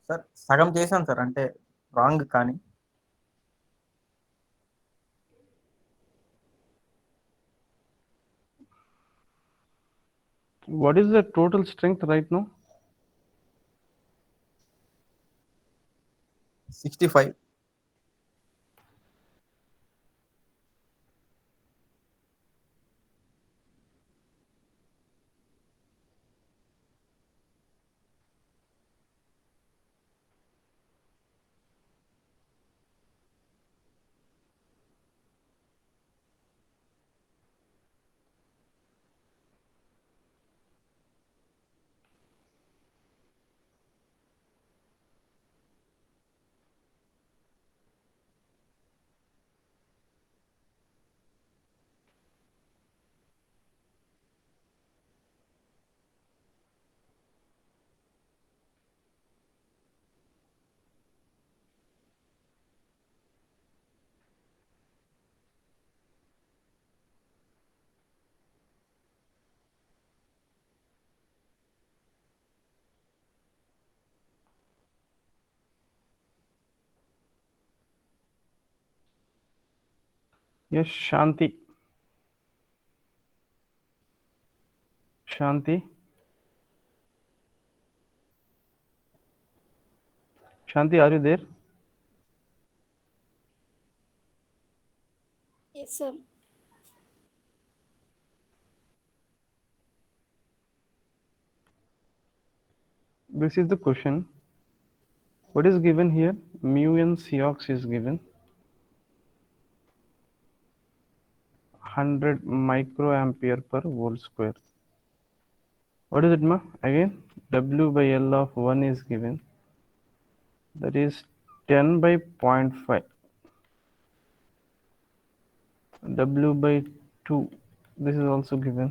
Sir సగం చేశాను sir, అంటే రాంగ్ కానీ. What is the total strength right now? 65. Yes, Shanti. Shanti. Shanti, are you there? Yes, sir. This is the question. What is given here? Mu n Cox is given. 100 microampere per volt square. What is it, ma? Again, W by L of 1 is given. That is 10 by 0.5. W by 2. This is also given.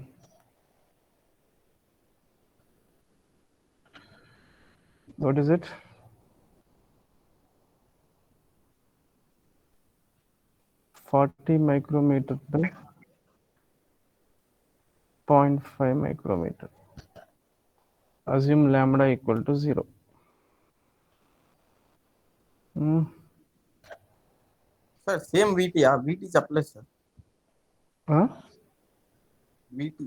What is it? 40 micrometer by 0.5 micrometer. Assume lambda equal to 0. Sir same VT VT చెప్పలేదు sir. VT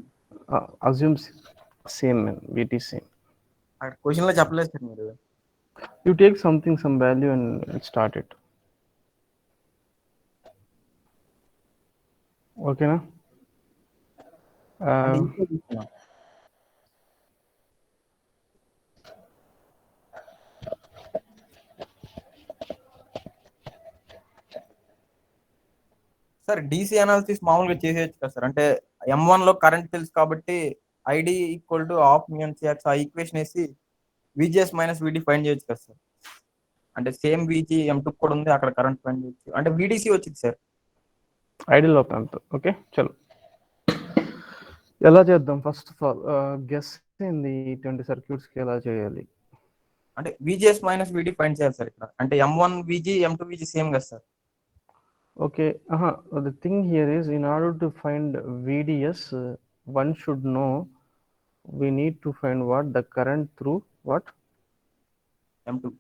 Assume same, VT same. అక్కడ క్వశ్చన్లో చెప్పలేదు sir మీరు. You take something, some value and start it. Okay, na? అంటే ఇంట్లో తీసుకున్నాం. Sir DC analysis మామూలుగా చేసేయచ్చు కదా సార్, అంటే M1 లో కరెంట్ తెలుసు కాబట్టి ID equal to half mu n సిఆర్స్ ఆ ఈక్వేషన్ వేసి విజిఎస్ మైనస్ విడి ఫైండ్ చేయొచ్చు కదా సార్. అంటే సేమ్ విజి M2 కూడా ఉంది, అక్కడ కరెంట్ ఫైండ్ చేయొచ్చు, అంటే విడిసి వచ్చింది sir. Ideal op amp. Okay, చలో ఎలా చేద్దాం? ఫస్ట్ ఆఫ్ ఆల్ గెస్ ఏంది 20 సర్క్యూట్స్ కి ఎలా చేయాలి? అంటే విజిఎస్ మైనస్ విడి ఫైండ్ చేయాలి సార్ ఇక్కడ. అంటే M1 విజి M2 విజి సేమ్ కదా sir. Okay, the thing here is, in order to find VDS, one should know we need to find what? The current through what? M2.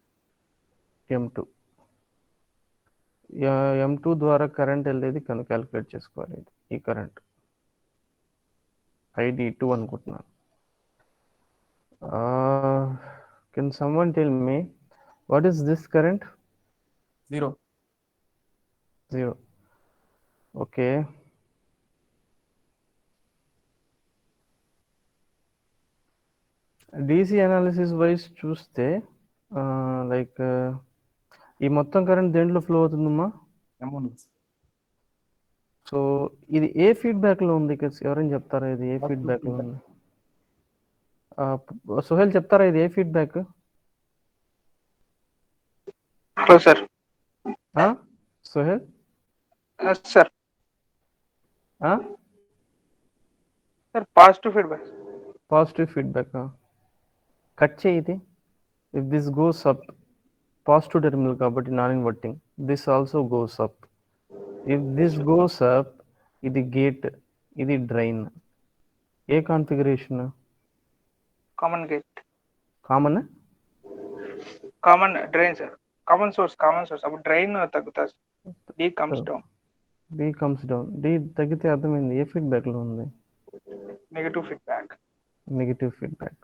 M2. M2 ద్వారా current వెళ్ళేది కను calculate చేసుకోవాలి. ఈ current ID2 అనుకుంటున్నాను. Can someone tell me what is this current? 0. 0. Okay. DC analysis wise చూస్తే like ఈ మొత్తం current దేంట్లో ఫ్లో అవుతుందమ్మా? M1. సో ఇది ఏ ఫీడ్బ్యాక్లో ఉంది? ఎవరైనా చెప్తారా ఇది ఏ ఫీడ్బ్యాక్లో ఉంది? సుహేల్ చెప్తారా ఇది ఏ feedback? Hello sir. Suhail sir sir positive feedback. Positive feedback. Cut చేయి ఇది. If this goes up, positive terminal కాబట్టి non inverting, this also goes up. If this goes up, ఇది గేట్, ఇది డ్రైన్. ఏ configuration? Common gate. Common. Common drain sir, common source అప్పుడు drain తగ్గుతుంది, D comes down, D comes down. D తగ్గితే అర్థమైంది ఏ ఫీడ్బ్యాక్లో ఉంది? Negative feedback. నెగిటివ్ ఫీడ్బ్యాక్,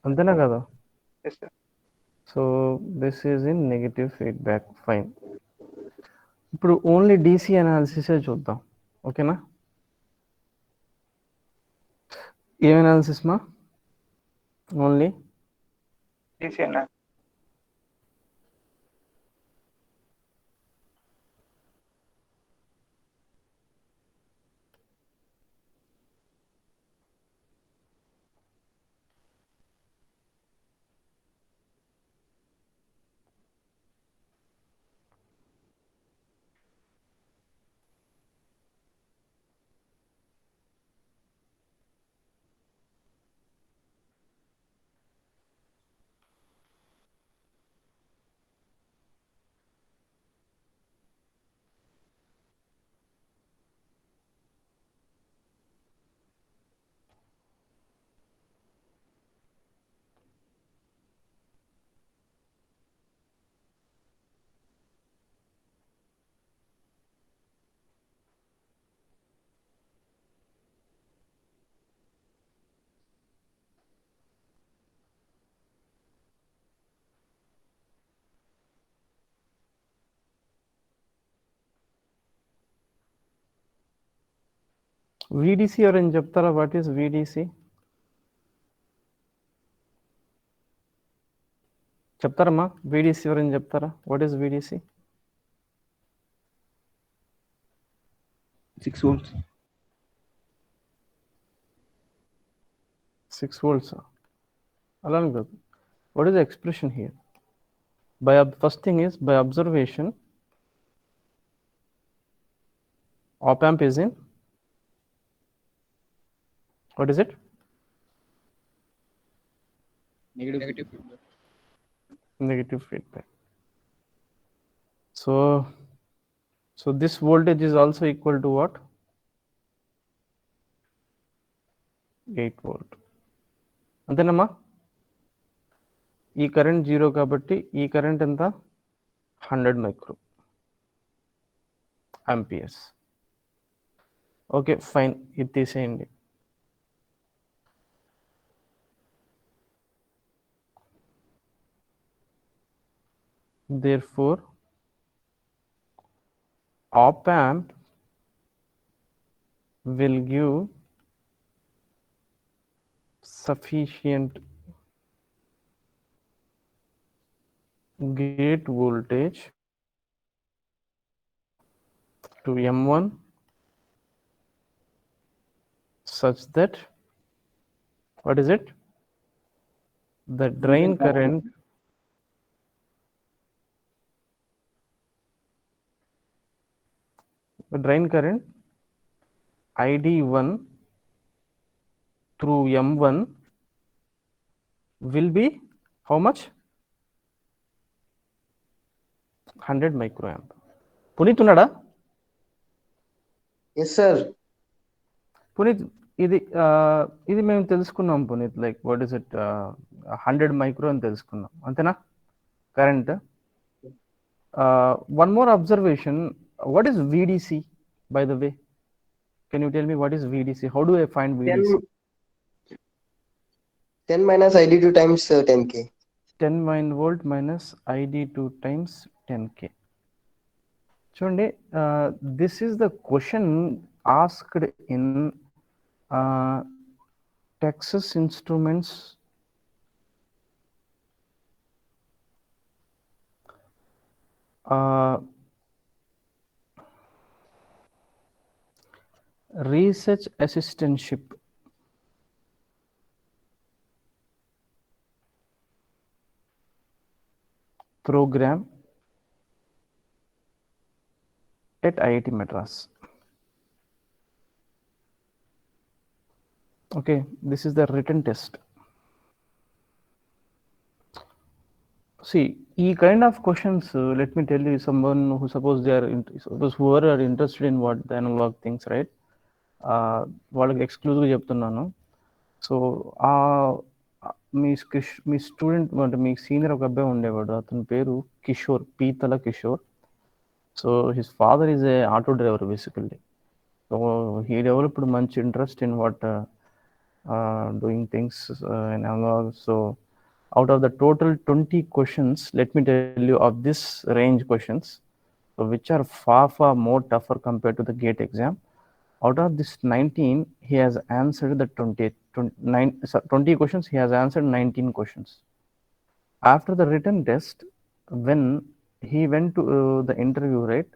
అంతేనా కదా? Yes sir. So this is in negative feedback. Fine. ఇప్పుడు ఓన్లీ డీసీ అనాలిసిసే చూద్దాం, ఓకేనా? ఏం అనాలిసిస్ మా? ఓన్లీ డీసీ అన్న VDC ఎవరైనా చెప్తారా? What is VDC? చెప్తారమ్మా? VDC ఎవరైనా చెప్తారా? What is VDC? 6 volts. 6 volts. అలానే కాదు. What is the expression here? First thing is, by observation, op amp is in, what is it? Negative feedback. Negative feedback. So this voltage is also equal to what? 8 volt. అంతేనమ్మా? ఈ current 0 కాబట్టి ఈ current ఎంత? 100 micro amperes. Okay fine, ఇది తీసేయండి. Therefore, op amp will give sufficient gate voltage to M1 such that, what is it? The drain current ID1 through M1 will be how much? 100 microamp. Puneeth ఉన్నాడా? Yes sir. Puneeth, ఇది మేము తెలుసుకున్నాం Puneet, like what is it, 100 micro అని తెలుసుకున్నాం, అంతేనా? Current. One more observation, what is VDC by the way? Can you tell me what is VDC? How do I find VDC? 10 minus ID2 times 10K. 10 volt minus ID2 times 10K. చూడండి, this is the question asked in Texas Instruments research assistantship program at IIT Madras. Okay, this is the written test. See, ఈ kind of questions, let me tell you, someone who suppose whoever are interested in what the analog things, right? వాళ్ళకి ఎక్స్క్లూజివ్గా చెప్తున్నాను. So మీ student అంటే మీ senior ఒక అబ్బాయి ఉండేవాడు, అతని పేరు Kishore, Peethala Kishore. So his father is a auto driver basically. So he developed మంచి interest in what doing things in analog. So out of the total 20 questions, let me tell you of this range questions, so which are far more tougher compared to the GATE exam. Out of this 19, he has answered the 20 questions, he has answered 19 questions. After the written test, when he went to the interview, right,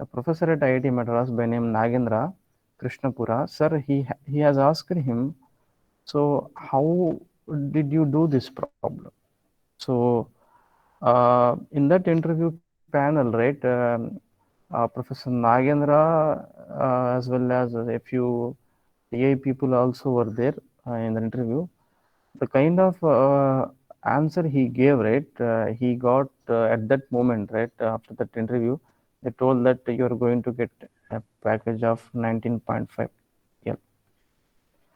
a professor at IIT Madras by name Nagendra Krishnapura, sir, he has asked him, so how did you do this problem? So in that interview panel, right, Professor Nagendra as well as a few AI people also were there in the interview. The kind of answer he gave, right, he got at that moment, right, after that interview, they told that you are going to get a package of 19.5. Yeah.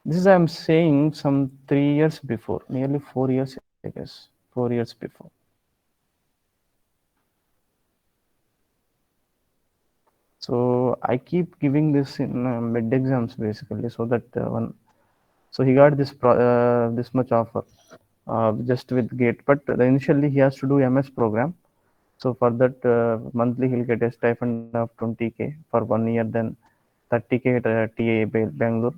This is, I'm saying, some 3 years before, nearly 4 years, I guess, 4 years before. So I keep giving this in mid exams basically, so that so he got this much offer just with GATE, but initially he has to do MS program. So for that monthly he'll get a stipend of 20K for 1 year, then 30K at TA Bangalore,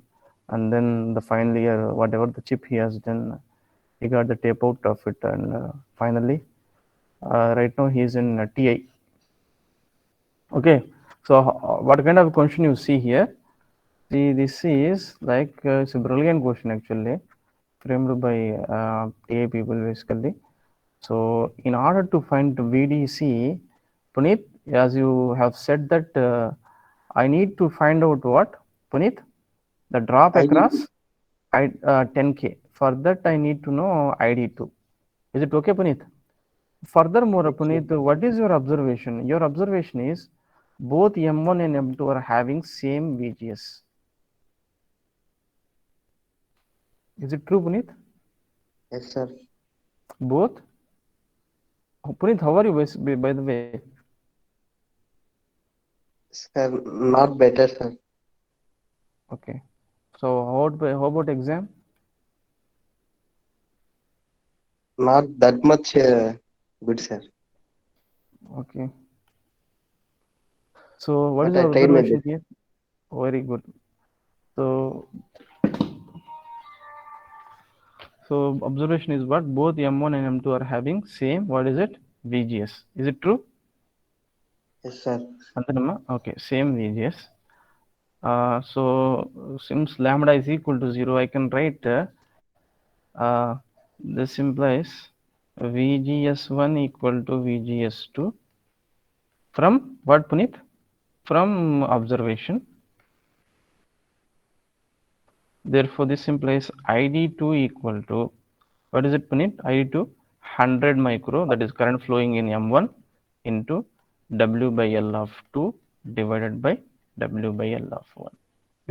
and then the final year whatever the chip he has done, he got the tape out of it, and finally right now he is in TI. Okay, so what kind of question you see here? See, this is like it's a brilliant question actually, framed by TA people basically. So in order to find VDC, Puneet, as you have said that I need to find out what, Puneet? The drop ID2. across 10K. For that I need to know ID2. Is it okay, Puneet? Furthermore, Puneet, what is your observation? Your observation is both M1 and M2 are having same VGS. Is it true, Puneet? Yes, sir. Both? Puneet, how are you, by the way? Sir, not better, sir. Okay. So how about exam? Not that much good, sir. Okay. So what But is I your tried my observation best. here? Very good. So observation is what? Both M1 and M2 are having same, what is it? VGS. Is it true? Yes, sir. Okay, same VGS. So since lambda is equal to 0, I can write this implies VGS1 equal to VGS2 from what, Puneet? From observation. Therefore, this implies ID2 equal to, what is it, Puneet? ID2, 100 micro, that is current flowing in M1 into W by L of 2 divided by W by L of 1.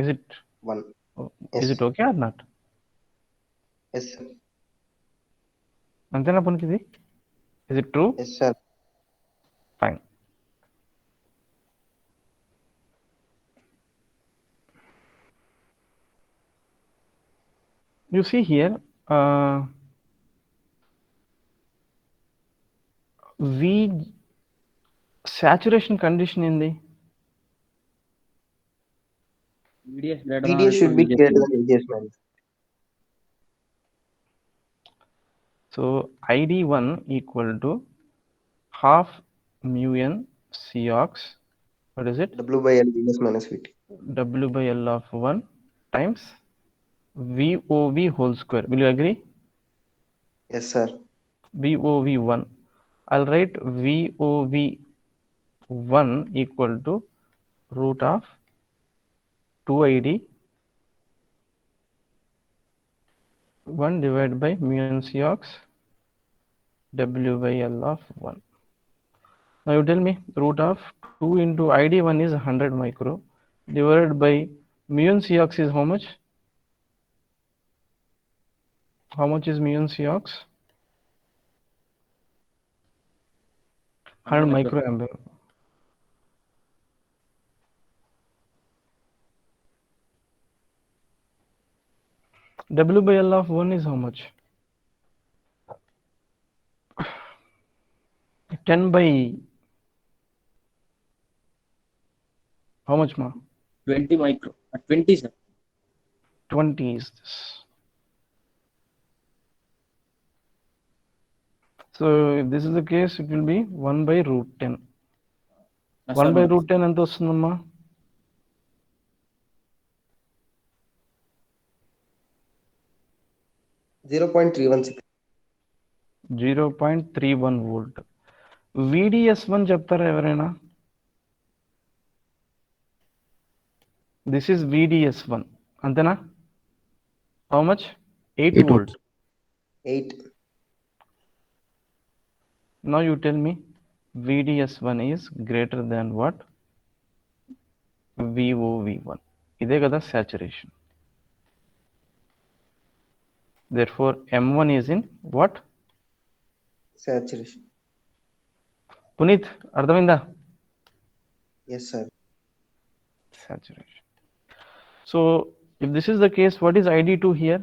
Is it 1. Is Yes. it okay or not? Yes, sir. Antena, Puneet, ఇది? Is it true? Yes, sir. Fine. You see here, V saturation condition in the VDS greater VDS than should be VGS. greater than VGS minus. so ID1 equal to half mu n Cox, what is it? W by L VS minus VT. W by L of 1 times VOV whole square. Will you agree? Yes, sir. VOV1. I'll write VOV1 equal to root of 2ID 1 divided by mu n Cox W by L of 1. Now you tell me, root of 2 into ID1 is 100 micro divided by mu n Cox is how much? How much is mu and Cox? 100 microampere. W by L of 1 is how much? 10 by how much, ma? 20 micro. 20, sir. 20 is this. So if this is the case, it will be 1 by root 10. Yes, 1 sir, by no. root 10 ఎంత వస్తుందమ్మా? 0.316. 0.31 volt. VDS1 చెప్తారా ఎవరైనా? This is VDS1 అంతేనా? How much? 8 volt. 8. Now you tell me VDS1 is greater than what? VOV1. ఇదే కదా saturation. Therefore M1 is in what? Saturation. Puneeth అర్థమైందా? Yes, sir. Saturation. So if this is the case, what is ID2 here?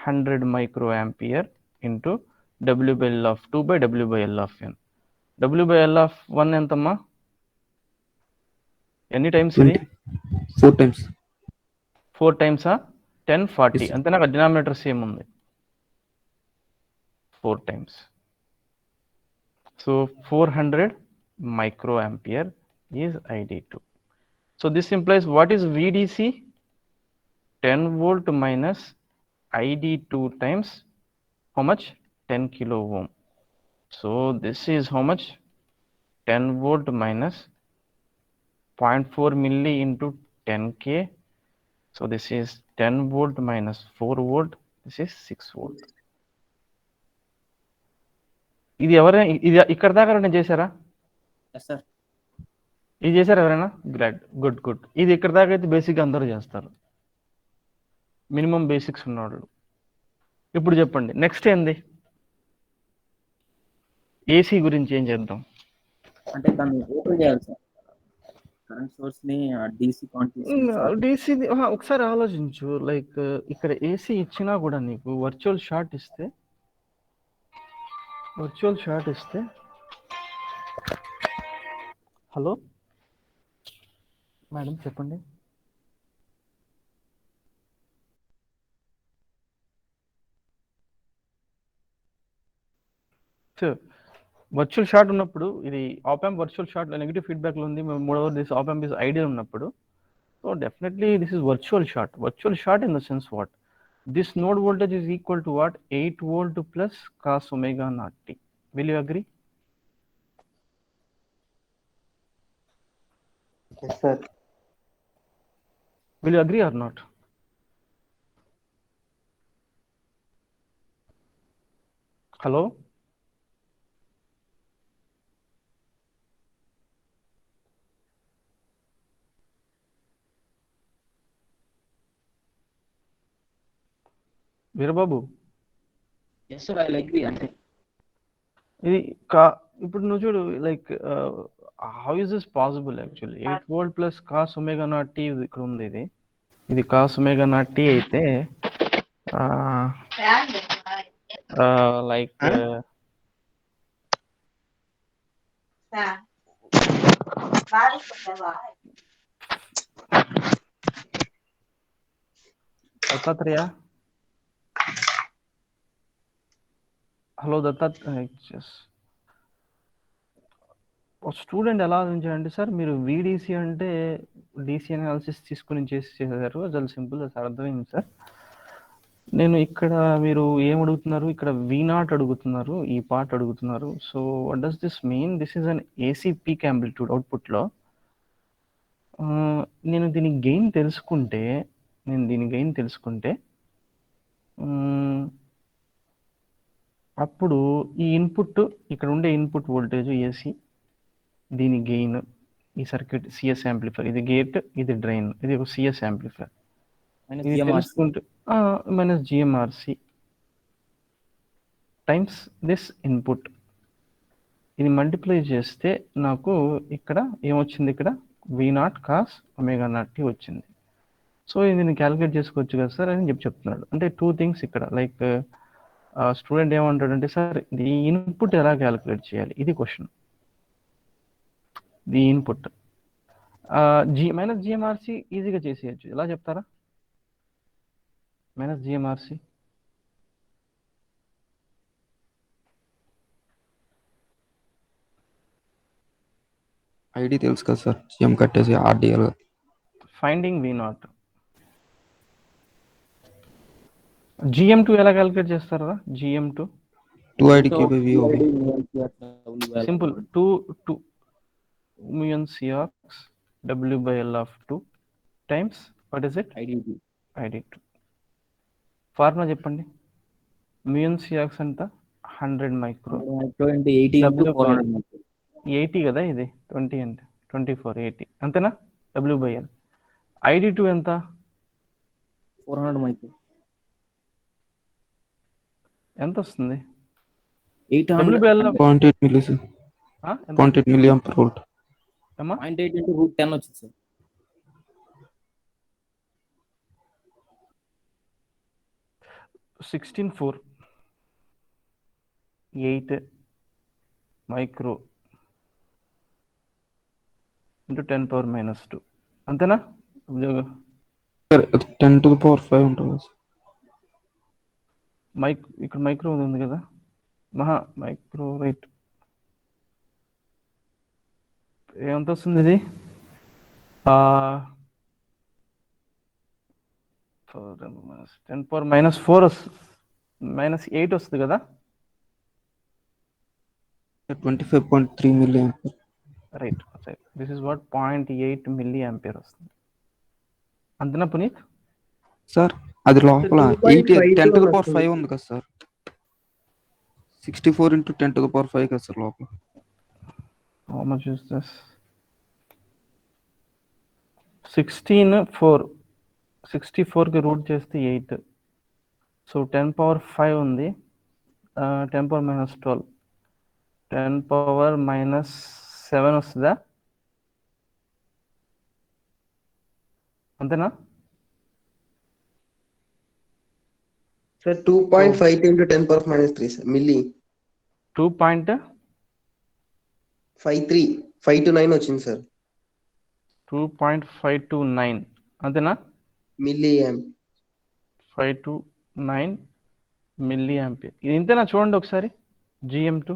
100 microampere into W by L of 2 by W by L of n. W by L of 1 ఎంతమ్మా? ఎన్ని times ఇది? 4 times. 4 times 10 40 Yes. అంతే. నాకు denominator same ఉంది. 4 times. So 400 microampere is ID2. So this implies what is VDC? 10 volt minus ID2 times how much? 10 kilo ohm. So this is how much? 10 volt minus 0.4 milli into 10k. So this is 10 volt minus 4 volt. This is 6 volt. ఇది ఎవరైనా ఇది ఇక్కడ దాకా ఎవరైనా చేశారా? Yes, sir. ఇది చేశారు ఎవరైనా? Great, good good. ఇది ఇక్కడ దాకా అయితే బేసిక్గా అందరూ చేస్తారు, మినిమం బేసిక్స్ ఉన్నవాళ్ళు. ఇప్పుడు చెప్పండి నెక్స్ట్ ఏంది? ఏసీ గురించి ఏం చేద్దాం? అంటే దాన్ని ఓపెన్ చేయాలి సార్. కరెంట్ సోర్స్ ని DC డీసీ ఒకసారి ఆలోచించు. లైక్ ఇక్కడ ఏసీ ఇచ్చినా కూడా నీకు వర్చువల్ షార్ట్ ఇస్తే హలో మేడం చెప్పండి. వర్చువల్ షార్ట్ ఉన్నప్పుడు ఇది op amp virtual short negative feedback లో ఉంది. మూడవ this op amp is ideal ఉన్నప్పుడు, so definitely this is virtual short. Virtual short in the sense what? This node voltage is equal to what? 8 volt plus cos omega naught t. Will you agree? Yes, sir. Will you agree or not? Hello? Veerababu, Yes, sir, I agree. అంటే ఇది ఇప్పుడు నువ్వు చూడు, like how is this possible actually? 8 volt plus cos omega naught t ఇక్కడ ఉంది. ఇది cos omega naught t అయితే like Dattatreya, hello Dattatreya, student ఎలా ఆలోచించారంటే, సార్ మీరు VDC అంటే DC అనాలిసిస్ తీసుకుని చేసేసారు, చాలా సింపుల్, సార్ అర్థమైంది సార్. నేను ఇక్కడ మీరు ఏం అడుగుతున్నారు? ఇక్కడ V0 అడుగుతున్నారు, ఈ పార్ట్ అడుగుతున్నారు. So what does this mean? This is an AC peak amplitude అవుట్పుట్లో. నేను దీని గెయిన్ తెలుసుకుంటే అప్పుడు ఈ ఇన్పుట్, ఇక్కడ ఉండే ఇన్పుట్ వోల్టేజ్ AC, దీని గెయిన్, ఈ సర్క్యూట్ CS యాంప్లిఫైర్, ఇది గేట్, ఇది డ్రైన్, ఇది ఒక CS యాంప్లిఫైర్. ఇది తెలుసుకుంటే minus GMRC. Times this input. ఇది మల్టిప్లై చేస్తే నాకు ఇక్కడ ఏమొచ్చింది, ఇక్కడ V0 cos omega naught T వచ్చింది. సో ఇది నేను క్యాలిక్యులేట్ చేసుకోవచ్చు కదా సార్ అని చెప్తున్నాడు. అంటే 2 థింగ్స్ ఇక్కడ, లైక్ స్టూడెంట్ ఏమంటాడంటే, సార్ ఈ ఇన్పుట్ ఎలా క్యాలిక్యులేట్ చేయాలి, ఇది క్వశ్చన్. ది ఇన్పుట్ మైనస్ జిఎంఆర్సి ఈజీగా చేసేయచ్చు. ఎలా చెప్తారా? మైనస్ జిఎంఆర్సి ఐడి తెలుసు కదా సార్, జిఎం కట్టేసి ఆర్డిఎల్. Finding V0. GM2 ఎలా క్యాలిక్యులేట్ చేస్తారా? GM2 2 ID cube VOV. Simple. 2 mu n Cx W by L of 2 times what is it? ID2. Formula చెప్పండి. mu n Cx అంట 100 మైక్రో. 80 కదా, ఇది 20 అంటే 24 80 అంతేనా? W by L. ID2 ఎంత? 400 మైక్రో. ఎంత వస్తుంది? 800. W by L 0.8 milli sir, 0.8 milli ampere volt. అమ్మా 0.8 into root 10 వచ్చింది sir. 16.4 8 micro into 10 power minus 2 అంతేనా? సార్ 10 to the power 5 ఉంటుంది సార్. ఇక్కడ మైక్రో ఉంది కదా, మైక్రో రైట్. ఎంత వస్తుంది ఇది? 10 power minus 4 వస్తుంది, -8 వస్తుంది కదా. 25.3 milli ampere. Right. This is what 0.8 milli ampere వస్తుంది. అంతేనా పునీత్? సార్ అది లోపల 10 to the power 5 ఉంది కదా sir. 64 into 10 to the power 5 కదా సార్ లోపల. How much is this? 16 64 కి రూట్ చేస్తే 8. సో 10 power 5 ఉంది. 10 power minus 12, 10 power minus 7 వస్తుందా? అంతేనా? Sir 2.5 into 10 power minus 3 sir milli. 529 వచ్చింది సార్. 2.529 అంతేనా? Milli amp. 529 milli ampere. ఇది ఇంతేనా? చూడండి ఒకసారి. GM2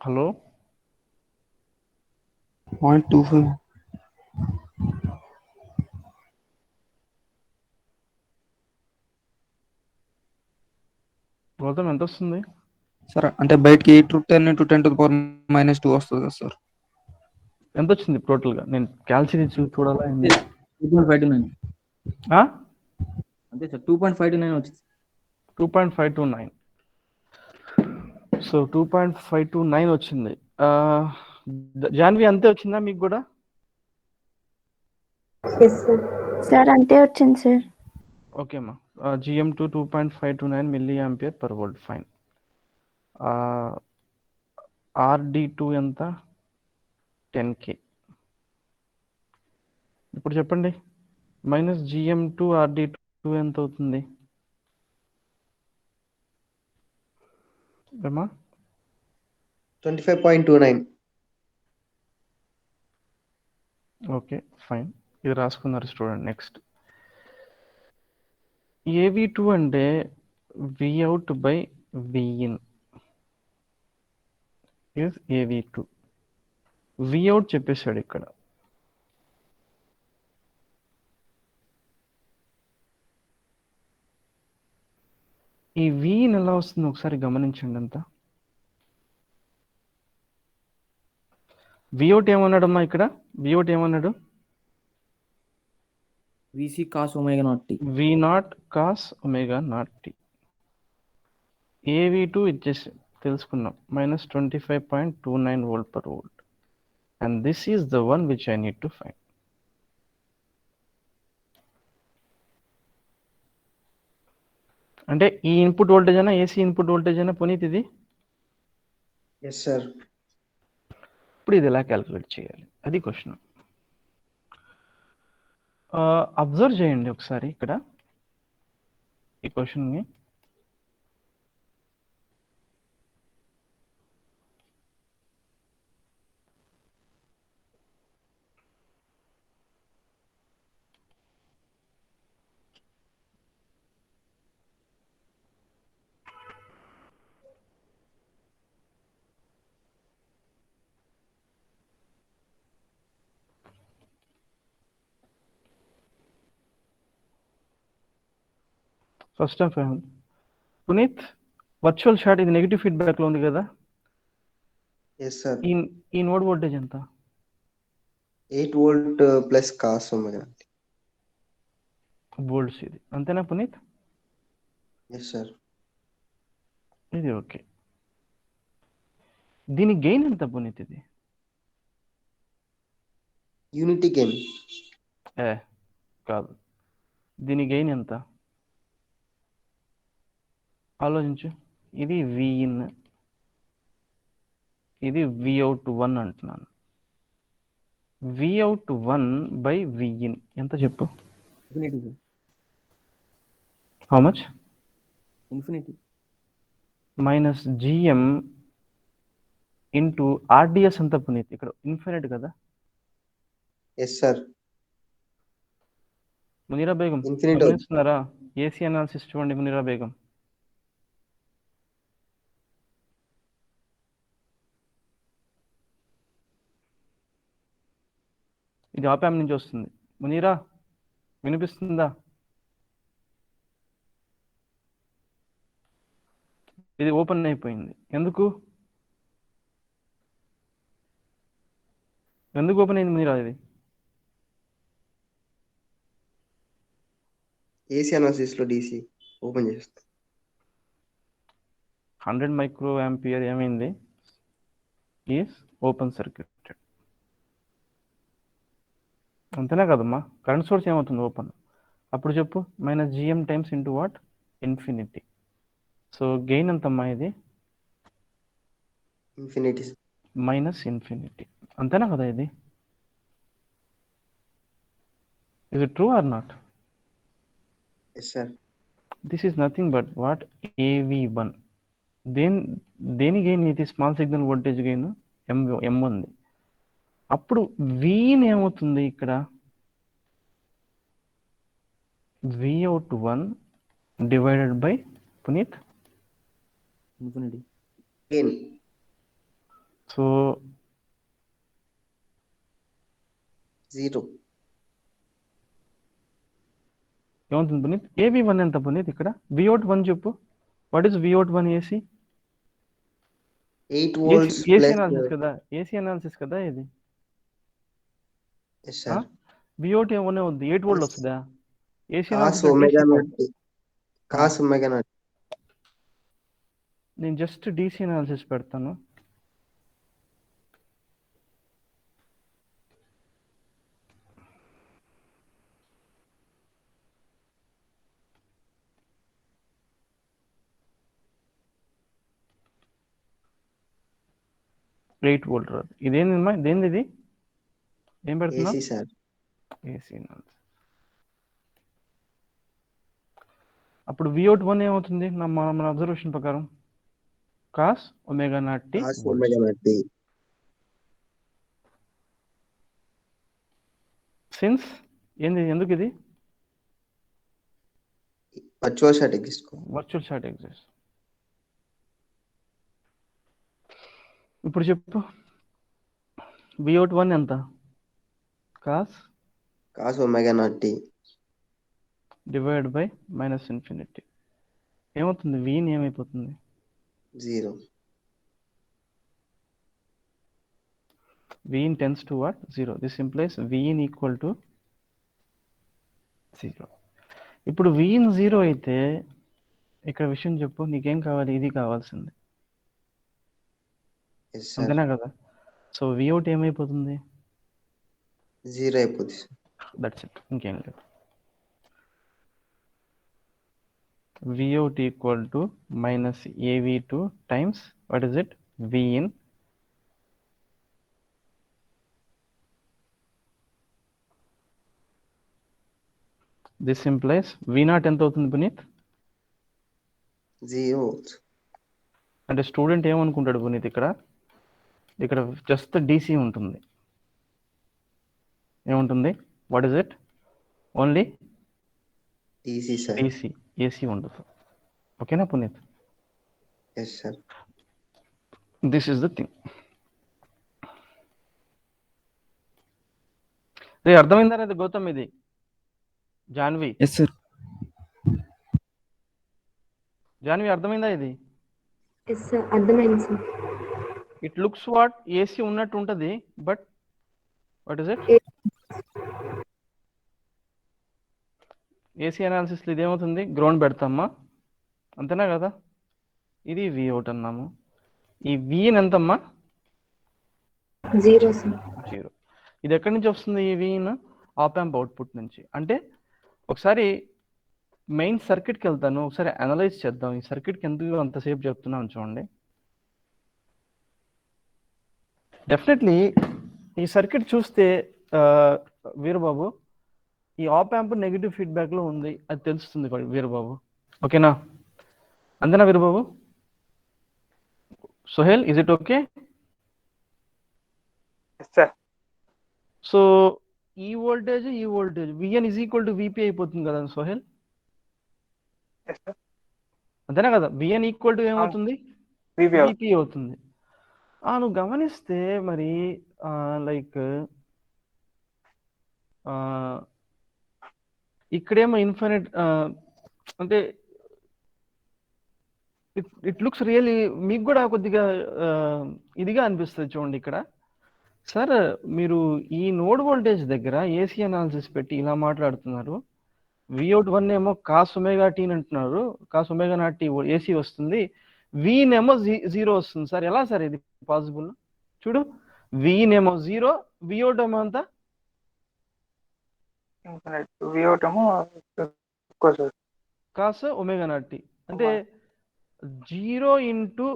hello 0.25. గౌతమ్ ఎంత వస్తుంది సార్? అంటే బయటకి 8 to 10 into 10 to the power minus 2 వస్తుంది కదా సార్. ఎంత వచ్చింది టోటల్ గా? నేను క్యాల్కులేట్ చూడాలా? 2.529 అంతే సార్. 2.529 వచ్చింది. 2.529. సో 2.529 వచ్చింది. జాన్వి అంతే వచ్చిందా మీకు కూడా? సార్ అంతే వచ్చింది సార్. ఓకే అమ్మా. GM2 2.529 milli ampere per volt. Fine. RD2 ఎంత? 10K. ఇప్పుడు చెప్పండి, మైనస్ GM2 RD2 ఎంత అవుతుంది ఏమా? 25.29. ఓకే ఫైన్, ఇది రాసుకున్నారు స్టూడెంట్. నెక్స్ట్ AV2 అంటే Vout by Vin is AV2. Vout చెప్పేశాడు ఇక్కడ. ఈ Vin ఎలా వస్తుంది ఒకసారి గమనించండి అంతా. Vout ఏమన్నాడమ్మా ఇక్కడ? Vout ఏమన్నాడు? VC cos omega naught t. V0 cos omega naught t. AV2 ఇచ్చేసి తెలుసుకున్నాం, -25.29 volt per volt. And this is the one which I need to find. అంటే ఈ ఇన్పుట్ వోల్టేజ్ అయినా ఏసీ ఇన్పుట్ వోల్టేజ్ అయినా పునీత్ ఇది Yes, sir. ఇప్పుడు ఇది ఎలా క్యాలిక్యులేట్ చేయాలి అది క్వశ్చన్. అబ్జర్వ్ చేయండి ఒకసారి ఇక్కడ ఈ క్వశ్చన్ని. First of all Puneet virtual short ఇది నెగిటివ్ ఫీడ్బ్యాక్లో ఉంది కదా. Yes, sir. ఈ నోడ్ వోల్టేజ్ ఎంత? 8 volt plus cos omega. Volts ఇది అంతేనా పునీత్? Yes, sir. ఇది ఓకే. దీని గెయిన్ ఎంత పునీత్ ఇది? Unity gain. కాదు, దీని గెయిన్ ఎంత ఆలోచించు. ఇది విఇన్, ఇది విఅవుట్ 1 అంటున్నాను. విఅవుట్ 1 బై విఇన్ ఎంత చెప్పు? Infinity. How much? Infinity. Minus GM into RDS ఎంత పునీత్? ఇక్కడ ఇన్ఫినిట్ కదా. Yes, sir. Munira Begum Infinite. గమనిస్తున్నారా? ఏసీ అనాలిసిస్ చూడండి మునీరా బేగం. ఇది ఆపామ్ నుంచి వస్తుంది. మునీరా వినిపిస్తుందా? ఇది ఓపెన్ అయిపోయింది. ఎందుకు ఓపెన్ అయింది మునీరా? ఇది AC analysis లో DC ఓపెన్ చేస్తా. 100 మైక్రో యాంపియర్ ఏమైంది? Is open circuited. అంతేనా కదమ్మా? కరెంట్ సోర్స్ ఏమవుతుంది? ఓపెన్. అప్పుడు చెప్పు minus GM times into what? Infinity. So gain ఎంతమ్మా ఇది? ఇన్ఫినిటీ. Minus infinity. అంతేనా కదా? ఇది is it true or not? Yes, sir. This is nothing but what? AV1. దేని గెయిన్ ఇది? Small signal voltage gain M ఉంది. అప్పుడు వీన్ ఏమవుతుంది ఇక్కడ? V out 1 divided by Puneet infinity. Gain. So 0. ఏమవుతుంది పునీత్? AV1 ఎంత పునీత్ ఇక్కడ? విఅవుట్ 1 చెప్పు. What is V out 1 AC? 8 volts AC plus. Analysis కదా. ఏసీ అనాలిసిస్ కదా ఇది. Yes, sir. విఅవుట్ ఏమనే ఉంది? 8 వోల్ట్ వస్తుందా? AC Cos omega naught T. Cos omega naught. నేను జస్ట్ డీసీ అనాలిసిస్ పెడతాను. ఎయిట్ వోల్ట్ రాదు. ఇదేందమ్మా? ఇదేంది ఇది? ఏం పెడుతున్నా? AC, sir. AC analysis. అప్పుడు విఅవుట్ 1 ఏమవుతుంది మన అబ్జర్వేషన్ ప్రకారం? Cos omega naught T. Cos omega naught T. Since ఏంది? ఎందుకు ఇది? Virtual short exists. Virtual short exist. ఇప్పుడు చెప్పు విఅవుట్ 1 ఎంత? Cos Cos omega naught T. Divide by minus infinity ఏమవుతుంది? వీన్ ఏమైపోతుంది? 0. V in tends to what? 0. This implies V in equal to 0. ఇప్పుడు Wien 0 అయితే ఇక్కడ విషయం చెప్పు, నీకేం కావాలి? ఇది కావాల్సింది. Yes, sir. అంతేనా కదా? సో విఅవుట్ ఏమైపోతుంది? 0 అయిపోతుంది. దట్స్ ఇట్, ఇంకేం లేదు. V out equal to minus AV2 times, what is it? V in. This implies V naught ఎంత అవుతుంది పునీత్? 0. అంటే స్టూడెంట్ ఏమనుకుంటాడు పునీత్, ఇక్కడ జస్ట్ DC ఉంటుంది. ఏముంటుంది? What is it? Only DC, sir. DC, AC ఉండదు. ఓకేనా Puneet? Yes, sir. This is the thing. రే అర్థమైందా లేదా గౌతమ్? ఇది జాన్వి, ఎస్ సార్. జాన్వి అర్థమైందా ఇది? ఎస్ సార్, అర్థమైంది sir. It looks what AC ఉన్నట్టు ఉంటుంది, but what is it? AC అనాలిసిస్లో ఇదేమవుతుంది? గ్రౌండ్ పెడతామా, అంతేనా కదా? ఇది V అవుట్ అన్నాము. ఈ V ఎంతమ్మా? 0 సార్. 0. ఇది ఎక్కడి నుంచి వస్తుంది? ఈ V ఆప్ యాంప్ అవుట్పుట్ నుంచి. అంటే ఒకసారి మెయిన్ సర్క్యూట్కి వెళ్తాను, ఒకసారి అనలైజ్ చేద్దాం. ఈ సర్క్యూట్కి ఎందుకు అంతసేపు చెప్తున్నాను చూడండి. డెఫినెట్లీ ఈ సర్క్యూట్ చూస్తే వీరబాబు, ఈ ఆప్ యాంప్ నెగిటివ్ ఫీడ్బ్యాక్లో ఉంది, అది తెలుస్తుంది వీరబాబు. ఓకేనా? అంతేనా Veerababu? Sohail, is it okay? Sir so ఈ voltage Vn is equal to VP అయిపోతుంది కదా సోహెల్? అంతేనా కదా? Vn ఈక్వల్ టు ఏమవుతుంది? VP అవుతుంది. నువ్వు గమనిస్తే మరి లైక్ ఇక్కడేమో ఇన్ఫినిట్, అంటే ఇట్ లుక్స్ రియల్లీ, మీకు కూడా కొద్దిగా ఇదిగా అనిపిస్తుంది చూడండి. ఇక్కడ సార్ మీరు ఈ నోడ్ వోల్టేజ్ దగ్గర AC అనాలిసిస్ పెట్టి ఇలా మాట్లాడుతున్నారు. Vout 1 ఏమో cos ωt అంటున్నారు, cos ωt AC వస్తుంది, V నేమో 0 వస్తుంది. సార్ ఎలా సార్ ఇది పాసిబుల్? చూడు, V నేమో 0, Vout ఏమో అంత Vout ఏమో cos ωt. అంటే 0 ఇంటూ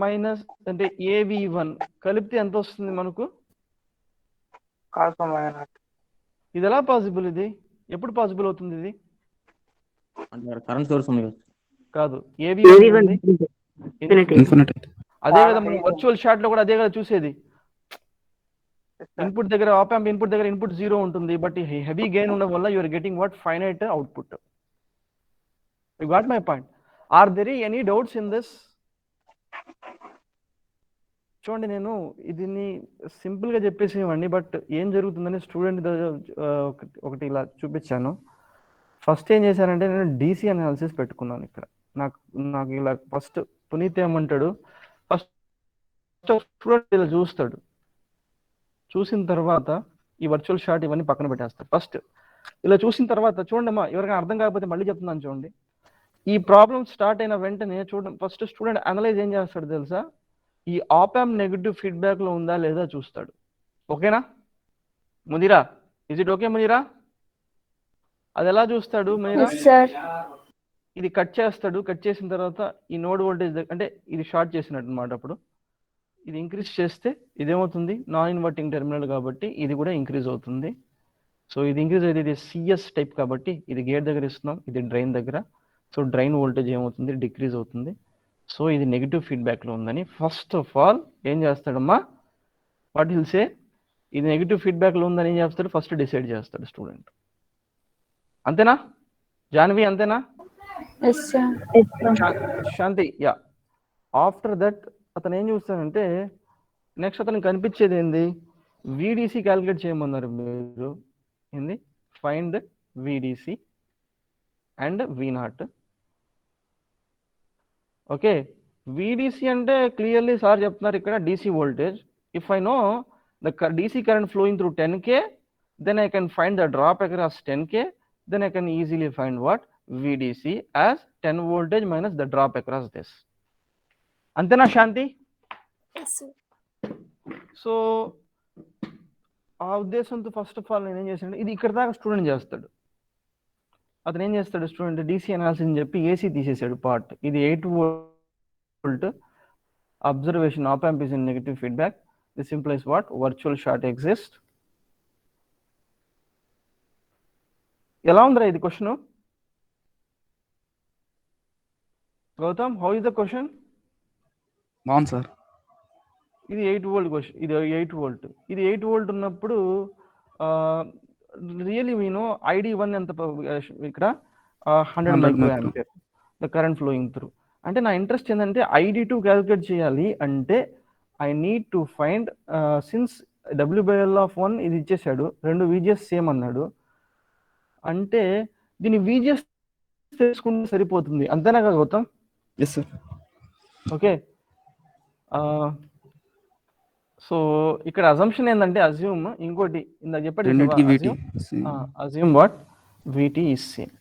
మైనస్ అంటే AV1 కలిపితే ఎంత వస్తుంది మనకు? cos ωt. ఇది ఎలా పాసిబుల్? ఇది ఎప్పుడు పాసిబుల్ అవుతుంది? ఇది అంటే కరెంట్ సోర్స్ ఉంది కదా. కాదు, AV1 ఇన్ఫినిట్. అదే కదా మనం వర్చువల్ షాట్ లో కూడా అదే కదా చూసేది. ఇన్పుట్ దగ్గర ఆప్ యాంప్ ఇన్పుట్ దగ్గర ఇన్పుట్ 0 ఉంటుంది, బట్ హెవీ గెయిన్ ఉండడం వల్ల you are getting what? Finite output. You got my point? Are there any doubts in this? చూడండి, నేను దీన్ని సింపుల్ గా చెప్పేసేవాడిని, బట్ ఏం జరుగుతుందని స్టూడెంట్ ఒకటి ఇలా చూపించాను. ఫస్ట్ ఏం చేశానంటే నేను DC అనాలిసిస్ పెట్టుకున్నాను ఇక్కడ. నాకు ఇలా ఫస్ట్ పునీత్ ఏమంటాడు, ఫస్ట్ స్టూడెంట్ ఇలా చూస్తాడు, చూసిన తర్వాత ఈ వర్చువల్ షాట్ ఇవన్నీ పక్కన పెట్టేస్తాడు. ఫస్ట్ ఇలా చూసిన తర్వాత చూడండి అమ్మా, ఎవరికైనా అర్థం కాకపోతే మళ్ళీ చెప్తున్నాను చూడండి. ఈ ప్రాబ్లం స్టార్ట్ అయిన వెంటనే చూడండి, ఫస్ట్ స్టూడెంట్ అనలైజ్ ఏం చేస్తాడు తెలుసా? ఈ ఆప్ యాంప్ నెగిటివ్ ఫీడ్బ్యాక్ లో ఉందా లేదా చూస్తాడు. ఓకేనా Munira? Is it okay Munira? అది ఎలా చూస్తాడు ముదిరా? సార్, ఇది కట్ చేస్తాడు, కట్ చేసిన తర్వాత ఈ నోడ్ వోల్టేజ్ అంటే ఇది షార్ట్ చేసినట్టు అనమాట. అప్పుడు ఇది ఇంక్రీజ్ చేస్తే ఇదేమవుతుంది? నాన్ ఇన్వర్టింగ్ టెర్మినల్ కాబట్టి ఇది కూడా ఇంక్రీజ్ అవుతుంది. సో ఇది ఇంక్రీజ్ అయితే ఇది CS టైప్ కాబట్టి ఇది గేట్ దగ్గర ఇస్తున్నాం, ఇది డ్రైన్ దగ్గర. సో డ్రైన్ వోల్టేజ్ ఏమవుతుంది? డిక్రీజ్ అవుతుంది. సో ఇది నెగిటివ్ ఫీడ్బ్యాక్లో ఉందని ఫస్ట్ ఆఫ్ ఆల్ ఏం చేస్తాడమ్మా? What will say? ఇది నెగిటివ్ ఫీడ్బ్యాక్లో ఉందని ఏం చేస్తాడు? ఫస్ట్ డిసైడ్ చేస్తాడు స్టూడెంట్. అంతేనా జాన్వి? అంతేనా yes sir. Shanti? Yeah. After that అతను ఏం చూస్తాడంటే నెక్స్ట్ అతనికి కనిపించేది ఏంది? VDC క్యాలిక్యులేట్ చేయమన్నారు మీరు. ఏంది? Find VDC and V0. Okay, VDC అంటే క్లియర్లీ సార్ చెప్తున్నారు ఇక్కడ DC voltage. If I know the DC current flowing through 10K, then I can find the drop across 10K, then I can easily find what? VDC as 10 voltage minus the drop across this. అంతేనా శాంతి? So ఆ ఉద్దేశంతో first of all నేను ఏం చేశాను, ఇది ఇక్కడ దాకా student చేస్తాడు. అతను ఏం చేస్తాడు స్టూడెంట్ డీసీ అనాలిసిస్ అని చెప్పి ఏసీ తీసేసాడు పార్ట్. ఇది 8 volt observation op amp is in negative feedback. This implies what? Virtual short exists. ఎలా ఉందిరా ఇది question? Gautam, how is the question? బాగుంది సార్. ఇది 8 వోల్ట్ క్వశ్చన్, ఇది 8 వోల్ట్. ఇది 8 వోల్ట్ ఉన్నప్పుడు రియల్లీ మీనో ID1 ఎంత ఇక్కడ 100 micro ampere the current flowing through. అంటే నా ఇంట్రెస్ట్ ఏంటంటే ID2 క్యాలిక్యులేట్ చేయాలి అంటే I need to find since W/L(1) ఇది ఇచ్చేసాడు, 2 VGS సేమ్ అన్నాడు అంటే దీని VGS తెలుసుకుంటే సరిపోతుంది, అంతేనా Gautam? Yes sir. Okay. So ఇక్కడ అజంప్షన్ ఏంటంటే అజ్యూమ్ ఇంకోటి ఇందాక రెండింటికి VT assume what VT is same.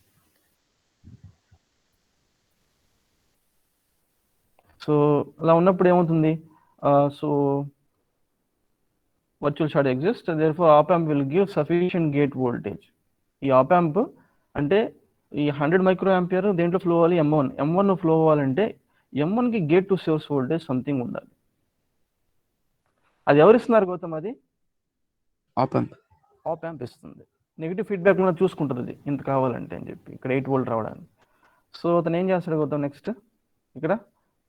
So అలా ఉన్నప్పుడు ఏమవుతుంది? So virtual short exist, therefore op amp will give sufficient gate voltage. ఈ ఆప్ యాంప్ అంటే ఈ 100 మైక్రో ఆంపియర్ దేంట్లో ఫ్లో అవ్వాలి? M1 ఫ్లో అవ్వాలంటే M1కి gate to source voltage something ఉండాలి. అది ఎవరు ఇస్తున్నారు గౌతమ్? అది ఆప్ యాంప్ ఇస్తుంది. నెగిటివ్ ఫీడ్బ్యాక్ లో చూసుకుంటుంది అది ఇంత కావాలంటే అని చెప్పి ఇక్కడ 8 వోల్ట్ రావడానికి. సో అతను ఏం చేస్తాడు గౌతమ్? నెక్స్ట్ ఇక్కడ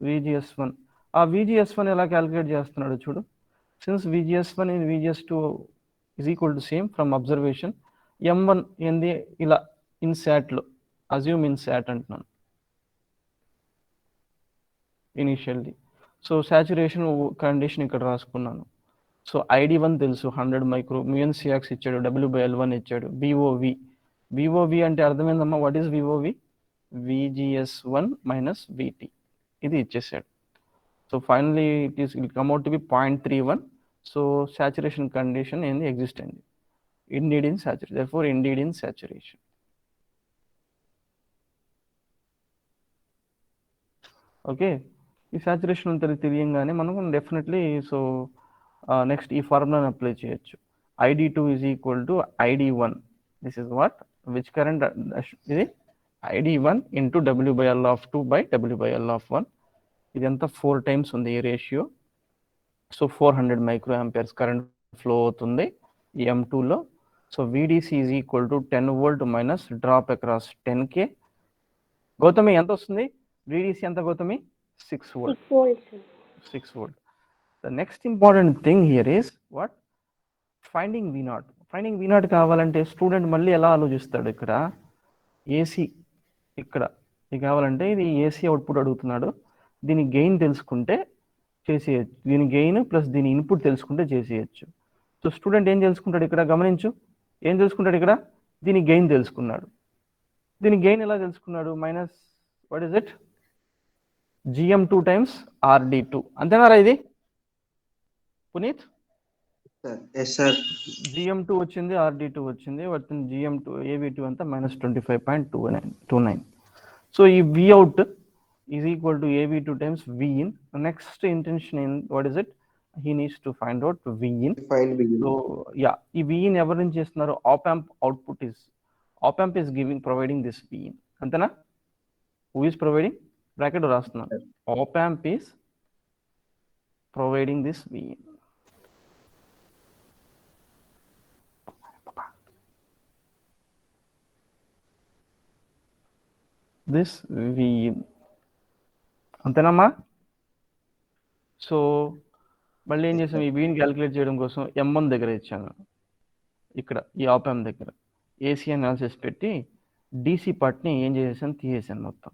VGS1. ఆ VGS1 ఎలా క్యాలిక్యులేట్ చేస్తున్నాడు చూడు. Since VGS1 and VGS2 is equal to same from observation, M1 ఏంది ఇలా ఇన్సాట్లో అజ్యూమ్ ఇన్సాట్ అంటున్నాను ఇనిషియల్లీ. సో సాచురేషన్ కండిషన్ ఇక్కడ రాసుకున్నాను. సో ID1 తెలుసు 100 మైక్రో, MUNCX ఇచ్చాడు, W/L1 ఇచ్చాడు, VOV అంటే అర్థమైందమ్మా? What is VOV? VGS1 minus VT ఇది ఇచ్చేసాడు. So finally it come out to be 0.31. So saturation condition ఏంది? ఎగ్జిస్ట్ అయింది. Indeed in saturation, therefore indeed in saturation. Okay. ఈ సాచురేషన్ తెలియంగానే మనం డెఫినెట్లీ సో నెక్స్ట్ ఈ ఫార్ములాని అప్లై చేయొచ్చు. ID2 is equal to ID1. This is what which current? ఇది ID1 into W/L(2) by W/L(1). ఇది ఎంత? 4 times ఉంది ఈ ratio. So 400 micro amperes current flow అవుతుంది ఈ M2లో. So VDC is equal to 10 volt minus drop across 10K. Gautami ఎంత వస్తుంది? VDC ఎంత Gautami? 6 volt. 6 volt. The next important thing here is what? Finding V0. Finding V0 కావాలంటే student మళ్ళీ ఎలా ఆలోచిస్తాడు? ఇక్కడ ఏసీ ఇక్కడ ఇది కావాలంటే ఇది ఏసీ అవుట్పుట్ అడుగుతున్నాడు. దీని గెయిన్ తెలుసుకుంటే చేసేయచ్చు, దీని గెయిన్ ప్లస్ దీని ఇన్పుట్ తెలుసుకుంటే చేసేయచ్చు. సో స్టూడెంట్ ఏం తెలుసుకుంటాడు ఇక్కడ? గమనించు, ఏం తెలుసుకుంటాడు ఇక్కడ? దీని గెయిన్ తెలుసుకున్నాడు. దీని గెయిన్ ఎలా తెలుసుకున్నాడు? Minus what is it? GM2 times RD2. అంతేనారా ఇది పునీత్? Yes sir. GM2 వచ్చింది, RD2 వచ్చింది, వాటి GM2 AV2 అంతా -25.29. సో ఈ Vout is equal to AV2 times Vin. Next intention in what is it? He needs to find out Vin. So yeah, ఈ Vin ఎవరి నుంచి చేస్తున్నారు? Op amp output is, op amp is providing this Vin. అంతేనా? Who is providing? Bracket రాస్తున్నాను, op amp is providing this Vin. This Vin. అంతేనమ్మా? So మళ్ళీ ఏం చేసాం? ఈ Vin క్యాలిక్యులేట్ చేయడం కోసం M1 దగ్గర ఇచ్చాను, ఇక్కడ ఈ ఆప్ యాంప్ దగ్గర ఏసీ అనాలిసిస్ పెట్టి డీసీ పార్ట్ని ఏం చేసేసాను? తీసేసాను మొత్తం.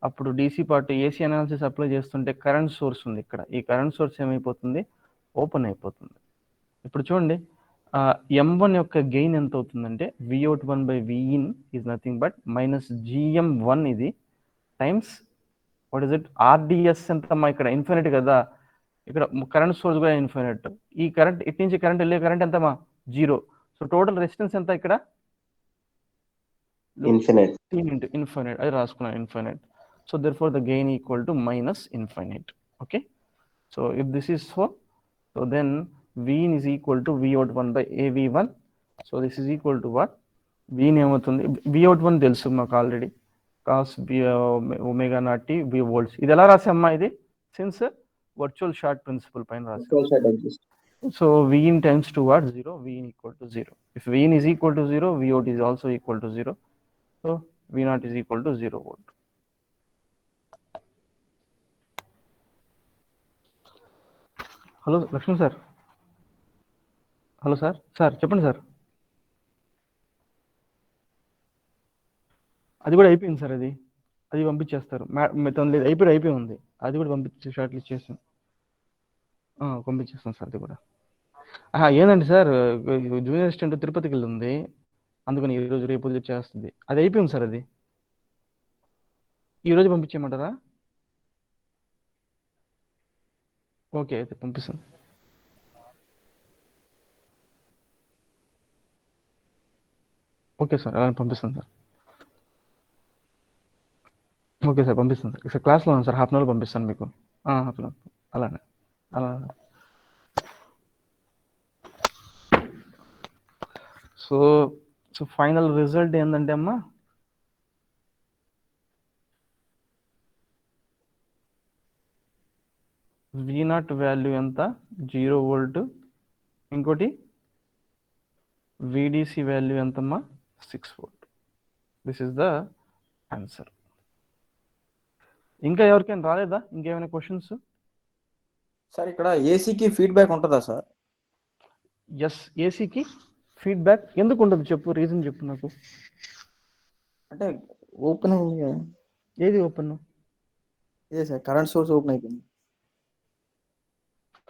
అప్పుడు DC part AC analysis apply చేస్తుంటే కరెంట్ సోర్స్ ఉంది ఇక్కడ, ఈ కరెంట్ సోర్స్ ఏమైపోతుంది? ఓపెన్ అయిపోతుంది. ఇప్పుడు చూడండి, M1 యొక్క గెయిన్ ఎంత అవుతుందంటే Vout1 by Vin is nothing but minus GM1 ఇది times what is it? RDS ఎంతమ్మా? ఇక్కడ ఇన్ఫినిట్ కదా, ఇక్కడ కరెంట్ సోర్స్ కూడా ఇన్ఫినిట్. ఈ కరెంట్ ఇటు నుంచి కరెంట్ వెళ్ళే కరెంట్ ఎంతమ్మా? 0. సో టోటల్ రెసిస్టెన్స్ ఎంత ఇక్కడ? ఇన్ఫినిట్. ఇన్ఫినిట్ అది రాసుకున్నాను, infinite. So therefore the gain equal to minus infinite. Okay, so if this is so then Vin is equal to Vout1 by AV1. So this is equal to what? V in ఏమవుతుంది, V out1 తెలుసు మాకు already, cos omega naught T V volts. ఇది ఎలా రాసామ్మా, ఇది since virtual short principal పైన రాసాం. Virtual short exist. So Vin tends towards 0, Vin equal to 0. If Vin is equal to 0, Vout is also equal to 0. So V0 is equal to 0 volt. Hello Lakshman sir. Hello sir. Sir చెప్పండి sir. అది కూడా అయిపోయింది sir. అది పంపించేస్తారు. లేదు అయిపోయి ఉంది. అది కూడా పంపించి షార్ట్ లిస్ట్ చేసాం. పంపించేస్తాం సార్ అది కూడా. ఏందండి సార్, జూనియర్ అసిస్టెంట్ తిరుపతికి వెళ్ళి ఉంది, అందుకని ఈరోజు రేపు చేస్తుంది. అది అయిపోయింది సార్. అది ఈరోజు పంపించేయమంటారా? ఓకే అయితే పంపిస్తాను. ఓకే సార్ అలా పంపిస్తాను సార్. ఓకే సార్ పంపిస్తాను సార్. సార్ క్లాస్లో ఉన్నాను సార్, హాఫ్ అన్ అవర్ పంపిస్తాను మీకు. హాఫ్ అన్ అవర్ అలానే అలా. సో ఫైనల్ రిజల్ట్ ఏంటంటే అమ్మా, V0 వాల్యూ ఎంత, 0 వోల్ట్. ఇంకోటి VDC వాల్యూ ఎంతమ్మా, 6 volt. This is the answer. ఇంకా ఎవరికైనా రాలేదా, ఇంకేమైనా క్వశ్చన్స్? సార్ ఇక్కడ ఏసీకి ఫీడ్బ్యాక్ ఉంటుందా సార్? ఎస్, ఏసీకి ఫీడ్బ్యాక్ ఎందుకు ఉండదు చెప్పు, రీజన్ చెప్పు నాకు. అంటే ఓపెన్ అయింది కదా. ఏది ఓపెన్? ఇదే సార్, కరెంట్ సోర్స్ ఓపెన్ అయిపోయింది.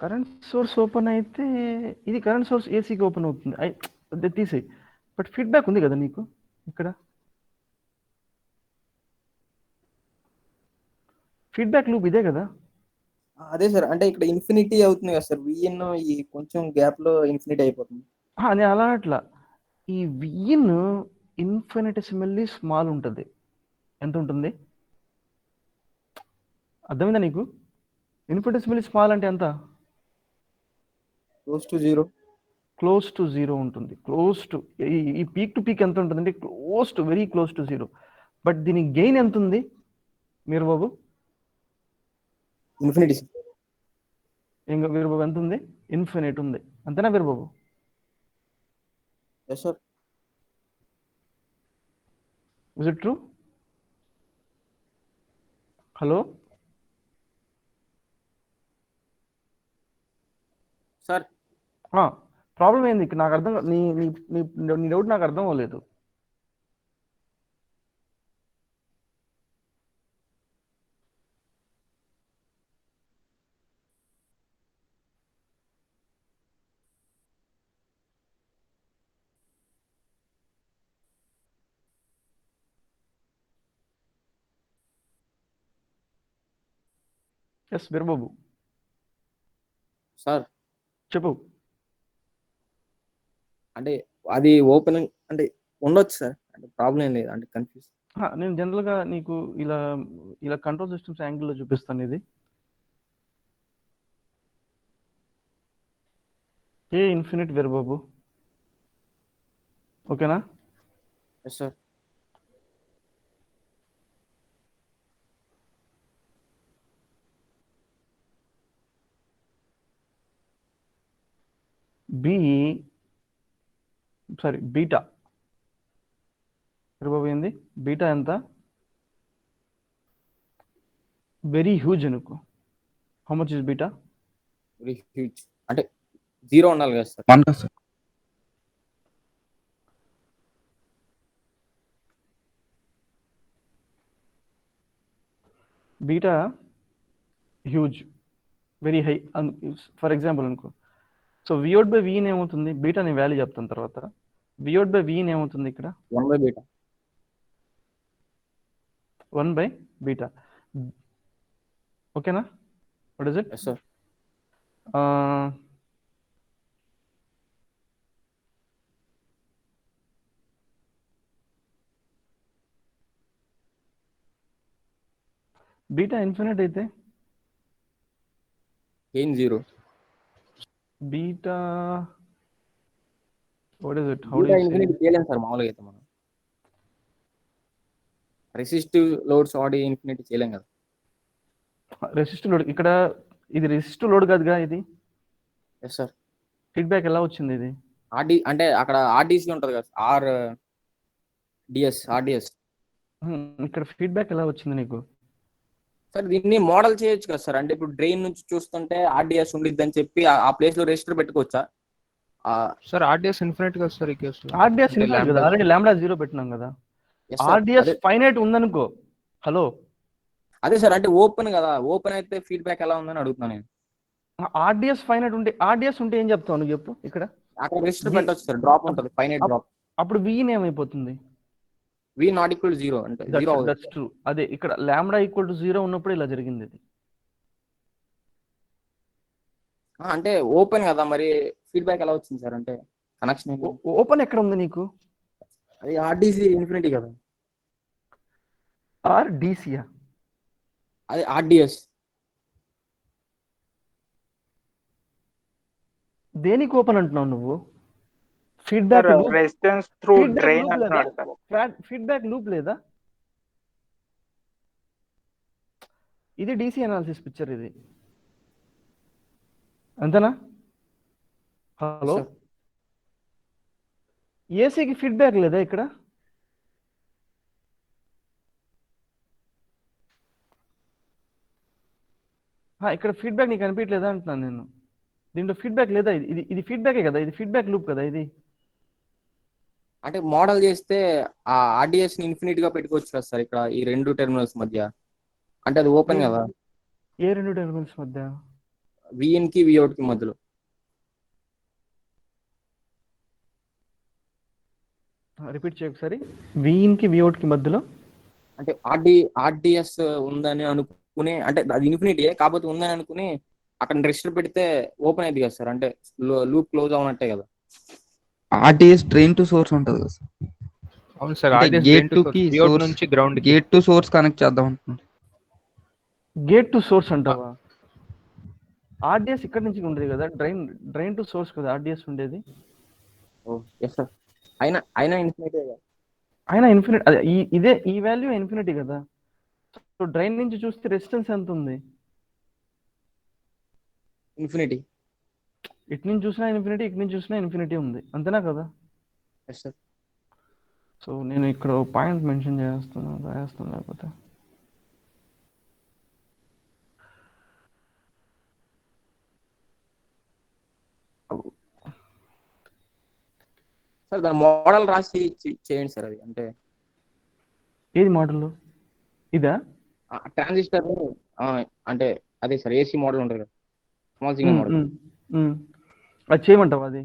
కరెంట్ సోర్స్ ఓపెన్ అయితే ఇది కరెంట్ సోర్స్ ఏసీకి ఓపెన్ అవుతుంది, అది తీసేయి. బట్ ఫీడ్బ్యాక్ ఉంది కదా నీకు ఇక్కడ. ఫీడ్బ్యాక్ లూప్ ఇదే కదా. అదే సార్, అంటే ఇక్కడ ఇన్ఫినిటీ అవుతుంది కదా సార్, విఎన్ ఈ కొంచెం గ్యాప్ లో ఇన్ఫినిటీ అయిపోతుంది. నేను అలా అట్లా, ఈ విన్ ఇన్ఫినిటెసిమల్లీ స్మాల్ ఉంటుంది. ఎంత ఉంటుంది అర్థమైందా నీకు? ఇన్ఫినిటెసిమల్లీ స్మాల్ అంటే ఎంత? Close to zero. Close to zero ఉంటుంది. క్లోజ్ టు ఈ పీక్ టు పీక్ ఎంత ఉంటుంది అంటే close to, very close to zero. But దీని గెయిన్ ఎంత ఉంది మీరు బాబు? ఇన్ఫినిటీ. ఇంకా వీరు బాబు ఎంత ఉంది? ఇన్ఫినిట్ ఉంది. అంతేనా Veeru Babu? Yes sir. Is it true? Hello sir, problem ఏంది నాకు అర్థం, నీ డౌట్ నాకు అర్థం అవ్వలేదు. ఎస్ వీరబాబు సార్ చెప్పు. అంటే అది ఓపెన్ అంటే ఉండొచ్చు సార్, అంటే ప్రాబ్లం ఏం లేదు, అంటే కన్ఫ్యూజ్. నేను జనరల్గా నీకు ఇలా కంట్రోల్ సిస్టమ్స్ యాంగిల్లో చూపిస్తాను. ఇది ఏ ఇన్ఫినిట్ వీరబాబు, ఓకేనా? Yes sir. బీటా వీరబాబు ఏంది? బీటా ఎంత? వెరీ హ్యూజ్ అనుకో. How much is beta? Very huge అంటే జీరో ఉండాలి కదా sir. 1 sir. Beta huge, very high for example అనుకో. సో విఔట్ బై వీన్ ఏమవుతుంది? బీటా నేను వాల్యూ చెప్తాను తర్వాత. విఔట్ బై వీన్ ఏమవుతుంది ఇక్కడ? 1/β. 1/β. ఓకేనా? What is it? Yes sir. Beta infinite అయితే gain zero. Beta what is it? How beta do you say? Infinity చేయలేం సార్ మామూలుగా అయితే మనం. రెసిస్టివ్ లోడ్స్ వాడి ఇన్ఫినిటీ చేయలేం కదా. రెసిస్టివ్ లోడ్ ఇక్కడ ఇది రెసిస్టివ్ లోడ్ కాదుగా ఇది. Yes sir. ఫీడ్బ్యాక్ ఎలా వచ్చింది ఇది? అంటే అక్కడ ఆర్డీసీ ఉంటుంది కదా, ఆర్డిఎస్. ఇక్కడ ఫీడ్బ్యాక్ ఎలా వచ్చింది నీకు? సార్ దీన్ని మోడల్ చేయొచ్చు కదా సార్. అంటే ఇప్పుడు డ్రైన్ నుంచి చూస్తుంటే ఆర్డిఎస్ ఉండిద్ది అని చెప్పి ఆ ప్లేస్ లో రెజిస్టర్ పెట్టుకోవచ్చా? సార్ ఆర్డిఎస్ ఇన్ఫినిట్ కదా సార్ ఈ కేసులో. ఆర్డిఎస్ కదా, ఆల్రెడీ లాంబ్డా 0 పెట్టినాం కదా. ఆర్డిఎస్ ఫైనైట్ ఉందనుకో. హలో, అదే సార్, అంటే ఓపెన్ కదా, ఓపెన్ అయితే ఫీడ్బ్యాక్ ఎలా ఉందని అడుగుతున్నాను నేను. ఆర్డిఎస్ ఫైనైట్ ఉంటే ఏం చెప్తావు నువ్వు చెప్పు. ఇక్కడ అక్కడ రెజిస్టర్ పెట్టొచ్చు సార్, డ్రాప్ ఉంటుంది, ఫైనైట్ డ్రాప్. అప్పుడు V ఏమైపోతుంది? V నాట్ ఈక్వల్ 0 అంటే 0. That's true. అదే ఇక్కడ లాంబ్డా ఈక్వల్ టు 0 ఉన్నప్పుడు ఇలా జరిగింది ఇది. అంటే ఓపెన్ కదా, మరి ఫీడ్బ్యాక్ ఎలా వచ్చింది సార్? అంటే కనెక్షన్ ఓపెన్ ఎక్కడ ఉంది నీకు? అది ఆర్డీసీ ఇన్ఫినిటీ కదా. ఆర్డిసియా? అది ఆర్డిఎస్. దేనికి ఓపెన్ అంటున్నావు నువ్వు? ఫీడ్బ్యాక్ రెసిస్టెన్స్ త్రూ డ్రైన్ అంటున్నాడు సార్. ఫీడ్బ్యాక్ లూప్ లేదా? ఇది DC అనాలిసిస్ పిక్చర్ ఇది, అంతేనా? హలో, ఏసీకి ఫీడ్బ్యాక్ లేదా ఇక్కడ? ఇక్కడ ఫీడ్బ్యాక్ నీకు అనిపించలేదా అంటున్నాను నేను. దీంట్లో ఫీడ్బ్యాక్ లేదా? ఇది ఫీడ్బ్యాకే కదా, ఇది ఫీడ్బ్యాక్ లూప్ కదా ఇది. అంటే మోడల్ చేస్తే ఆ ఆర్డిఎస్ ని ఇన్ఫినిట్ గా పెట్టుకోవచ్చు కదా సార్ ఇక్కడ ఈ రెండు టెర్మినల్స్ మధ్య. అంటే అది ఓపెన్ కదా. ఏ రెండు టెర్మినల్స్ మధ్య? విఇన్ కి విఅవుట్ కి మధ్యలో. రిపీట్ చేయ ఒకసారి. విఇన్ కి విఅవుట్ కి మధ్యలో అంటే ఆర్డిఎస్ ఉందని అనుకునే, అంటే అది ఇన్ఫినిటీ కాకపోతే ఉందని అనుకుని అక్కడ రెజిస్టర్ పెడితే ఓపెన్ అయింది కదా సార్. అంటే లూప్ క్లోజ్ అవునట్టే కదా. ఆర్డిఎస్ డ్రైన్ టు సోర్స్ ఉంటుంది కదా సార్. అవును సార్, గేట్ టు కి నుంచి ground gate to source connect చేద్దాం అనుకుంటున్నాను. గేట్ టు సోర్స్ అంటావా? ఆర్డిఎస్ ఇక్కడ నుంచి ఉండేది కదా, డ్రైన్ టు సోర్స్ కదా ఆర్డిఎస్ ఉండేది. ఓ ఎస్ సార్. అయినా ఇన్ఫినిటీ కదా. అయినా ఇన్ఫినిటీ, అదే ఇదే ఈ వాల్యూ ఇన్ఫినిటీ కదా. సో డ్రైన్ నుంచి చూస్తే రెసిస్టెన్స్ ఎంత ఉంది? ఇన్ఫినిటీ. ఇటు నుంచి చూసినా ఇన్ఫినిటీ, ఇటు నుంచి చూసినా ఇన్ఫినిటీ ఉంది, అంతేనా కదా? Yes sir. సో నేను ఇక్కడ పాయింట్ మెన్షన్ రాయేస్తాను లేకపోతే. సార్ దాని మోడల్ రాసి చేయండి సార్. అది అంటే ఏది మోడల్? ఇదా? ట్రాన్సిస్టర్ అంటే అదే సార్, ఏసీ మోడల్ ఉంటుంది కదా, స్మాల్ సిగ్నల్ మోడల్. అది చేయమంటావా? అది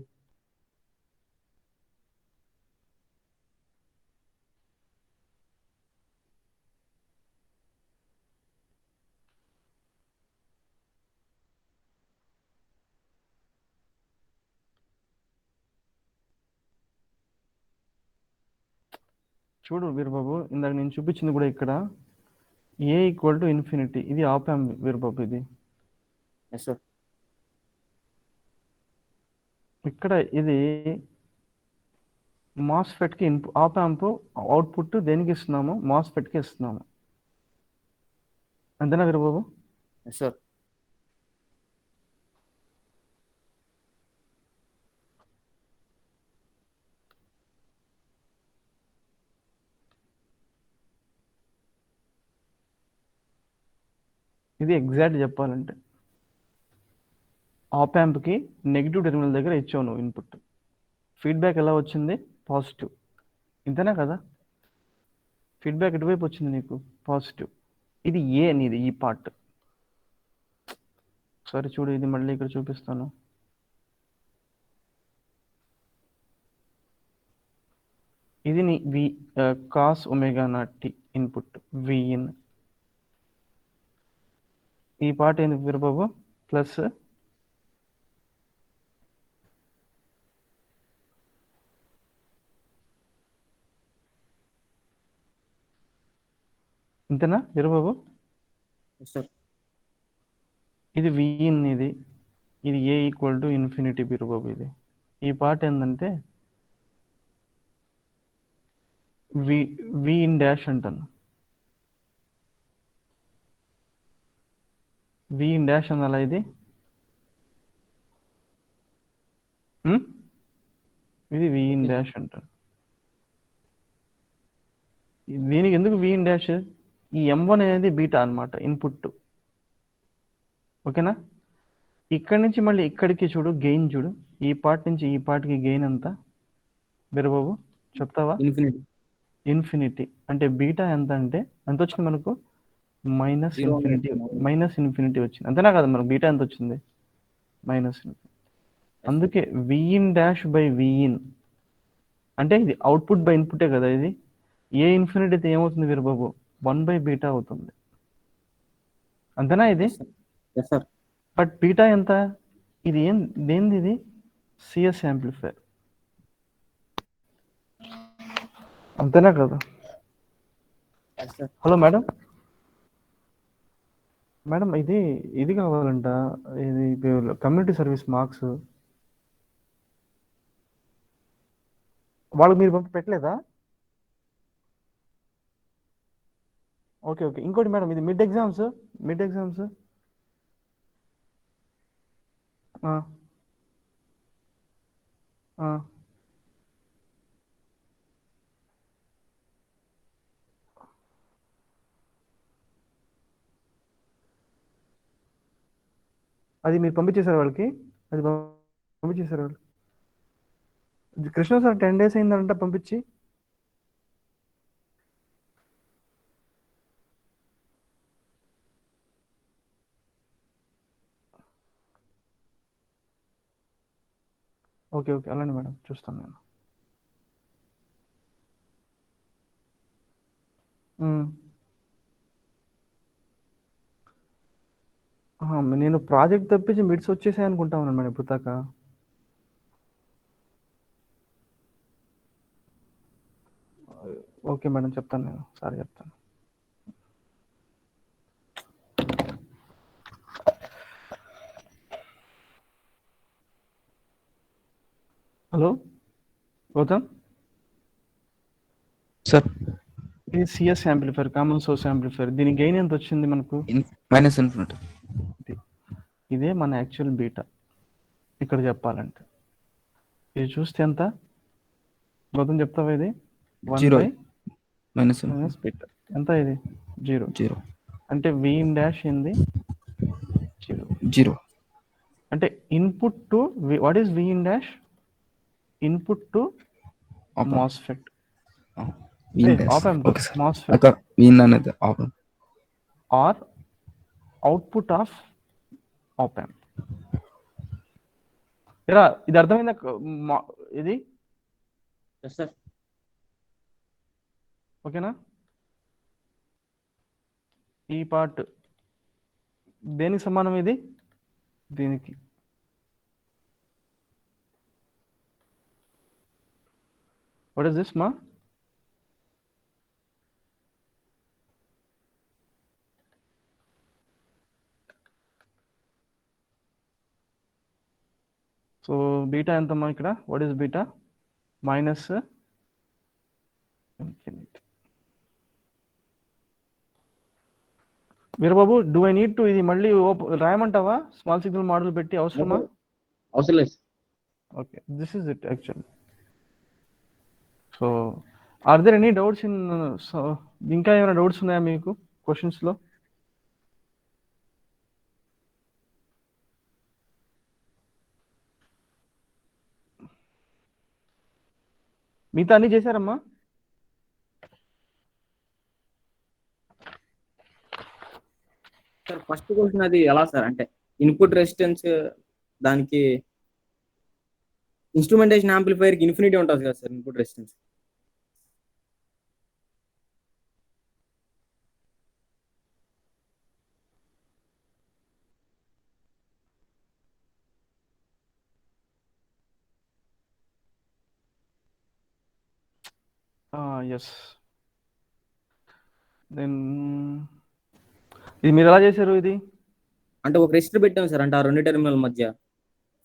చూడు వీరబాబు, ఇందాక నేను చూపించింది కూడా ఇక్కడ A ఈక్వల్ టు ఇన్ఫినిటీ, ఇది ఆప్ యాంప్ వీరబాబు. ఇది ఎస్ సార్. ఇక్కడ ఇది మాస్ఫెట్ కి ఆప్ యాంప్ అవుట్పుట్ దేనికి ఇస్తున్నాము? మాస్ఫెట్ కి ఇస్తున్నాము, అంతేనా వీరబాబు? Yes sir. ఇది ఎగ్జాక్ట్ చెప్పాలంటే ఆప్ యాంప్కి నెగిటివ్ టెర్మినల్ దగ్గర ఇచ్చావు నువ్వు ఇన్పుట్. ఫీడ్బ్యాక్ ఎలా వచ్చింది? పాజిటివ్, ఇంతేనా కదా? ఫీడ్బ్యాక్ ఎటువైపు వచ్చింది నీకు? పాజిటివ్. ఇది ఏ అనేది ఈ పార్ట్. సరే చూడు, ఇది మళ్ళీ ఇక్కడ చూపిస్తాను. ఇది నీ cos omega naught T input V in. ఈ పార్ట్ ఏంది వీరబాబు? ప్లస్ ఇంతేనా వీరబాబు? ఇది విఇన్, ఇది A equal to infinity Veerababu. ఇది ఈ పార్ట్ ఏంటంటే విఇన్ డాష్ అంటాను. వి ఇన్ డాష్ అనాలా ఇది? ఇది వి ఇన్ డాష్ అంటారు. దీనికి ఎందుకు వి ఇన్ డాష్? ఈ M1 అనేది బీటా అనమాట, ఇన్పుట్. ఓకేనా? ఇక్కడి నుంచి మళ్ళీ ఇక్కడికి చూడు, గెయిన్ చూడు. ఈ పార్ట్ నుంచి ఈ పార్ట్కి గెయిన్ ఎంత వీరబాబు చెప్తావా? ఇన్ఫినిటీ. అంటే బీటా ఎంత అంటే ఎంత వచ్చింది మనకు? మైనస్ ఇన్ఫినిటీ వచ్చింది. అంతేనా కదా? మనకు బీటా ఎంత వచ్చింది? Minus infinity. అందుకే విఇన్ డాష్ బై విఇన్ అంటే ఇది అవుట్పుట్ బై ఇన్పుటే కదా. ఇది ఏ ఇన్ఫినిటీ అయితే ఏమవుతుంది వీరబాబు? 1/బీటా అవుతుంది. అంతేనా ఇది? బట్ బీటా ఎంత? ఇది దేనిది? ఇది సిఎస్ యాంప్లిఫైర్. అంతేనా కదా? హలో మేడం, మేడం ఇది కావాలంట. ఇది కమ్యూనిటీ సర్వీస్ మార్క్స్ వాళ్ళకి మీరు పెట్టలేదా? ఓకే. ఇంకోటి మేడం, ఇది మిడ్ ఎగ్జామ్స్. అది మీరు పంపించేశారు వాళ్ళకి? అది పంపించేశారు వాళ్ళు? కృష్ణ సార్ 10 days అయిందంట పంపించి. ఓకే అలానే మేడం, చూస్తాను నేను. నేను ప్రాజెక్ట్ తప్పించి మిడ్స్ వచ్చేసాయి అనుకుంటా ఉన్నాను మేడం ఇప్పుడు దాకా. ఓకే మేడం, చెప్తాను నేను, సారీ చెప్తాను. హలో గౌతమ్ సార్, ఇది CS amplifier, common source amplifier. దీని గెయిన్ ఎంత వచ్చింది మనకు? Minus infinity. ఇదే మన యాక్చువల్ బీటా ఇక్కడ చెప్పాలంటే. ఇది చూస్తే ఎంత గౌతమ్ చెప్తావా? ఇది 1 మైనస్ బీటా ఎంత? ఇది 0. అంటే వి ఇన్ డాష్ ఏంది? 0. అంటే input to what is V in dash? Input to MOSFET. MOSFET or output of op-amp. ఇది అర్థమైందా? ఇది ఓకేనా? ఈ పార్ట్ దేనికి సమానం? ఇది దీనికి. What is this, ma? So beta ఎంతమ్మా ఇక్కడ? What is beta? Minus infinity. Veerababu, do I need to ఇది మళ్ళీ రాయమంటావా? స్మాల్ సిగ్నల్ మోడల్ పెట్టి అవసరమా? అవసరం లేదు. Okay, this is it actually. So are there any doubts in? ఇంకా ఏమైనా డౌట్స్ ఉన్నాయా మీకు క్వశ్చన్స్లో? మిగతా అన్ని చేశారమ్మా? సార్ ఫస్ట్ క్వశ్చన్ అది ఎలా సార్? అంటే ఇన్పుట్ రెసిస్టెన్స్ దానికి ఇన్స్ట్రుమెంటేషన్ యాంప్లిఫైర్ కి ఇన్ఫినిటీ ఉంటుంది కదా sir input resistance? Yes. Then ఇది మీరు ఎలా చేశారు? ఇది అంటే ఒక రెసిస్టర్ పెట్టాం సార్, అంటే ఆ రెండు టెర్మినల్ మధ్య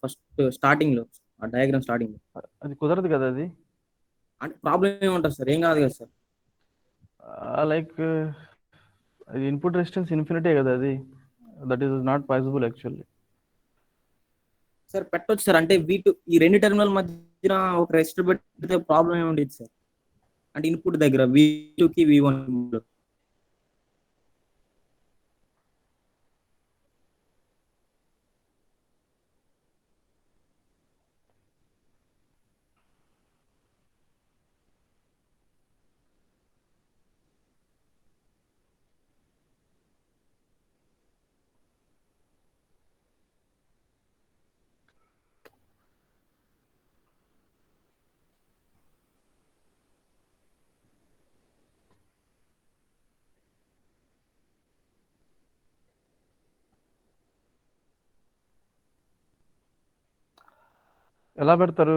ఫస్ట్ స్టార్టింగ్ లో, ఆ డయాగ్రామ్ స్టార్టింగ్ లో. అది కుదరదు కదా అది? అంటే ప్రాబ్లం ఏముంటుంది సార్? ఏం కాదు కదా సార్? లైక్ అది ఇన్పుట్ రెసిస్టెన్స్ ఇన్ఫినిటీ కదా అది. That is not possible actually. Sir పెట్టొచ్చు సార్, అంటే ఈ రెండు టెర్మినల్ మధ్యన ఒక రెసిస్టర్ పెడితే ప్రాబ్లం ఏముండేది సార్, అంటే ఇన్పుట్ దగ్గర V2 కి V1. ఎలా పెడతారు?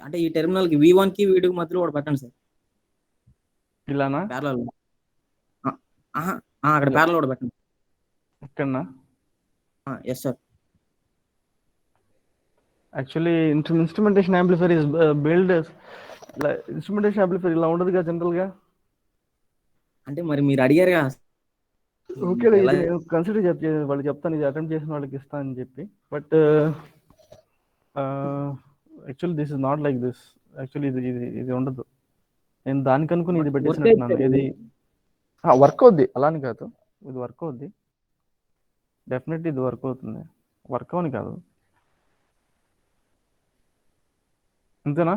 అంటే ఈ టెర్మినల్ కి V1 కి V2 కి మధ్యలో ఒకటి పెట్టండి సార్, ఇలానా? ప్యారలల్. అక్కడ ప్యారలల్ ఒకటి పెట్టండి. ఎక్కడన్నా? Yes sir. Actually instrumentation amplifier is build instrumentation amplifier ఇలా ఉండదుగా జనరల్గా. అంటే మరి మీరు అడిగారుగా. ఓకే, ఇది నేను కన్సిడర్ వాళ్ళు చెప్తాను, ఇది అటెంప్ట్ చేసిన వాళ్ళకి ఇస్తానని చెప్పి. But actually this is not like this. Actually ఇది ఉండదు. నేను దానికి అనుకుని ఇది పెట్టేసినట్టున్నాను. ఇది వర్క్ అవుద్ది, అలాని కాదు, ఇది వర్క్ అవుద్ది డెఫినెట్లీ, ఇది వర్క్ అవుతుంది, వర్క్ అవని కాదు. అంతేనా?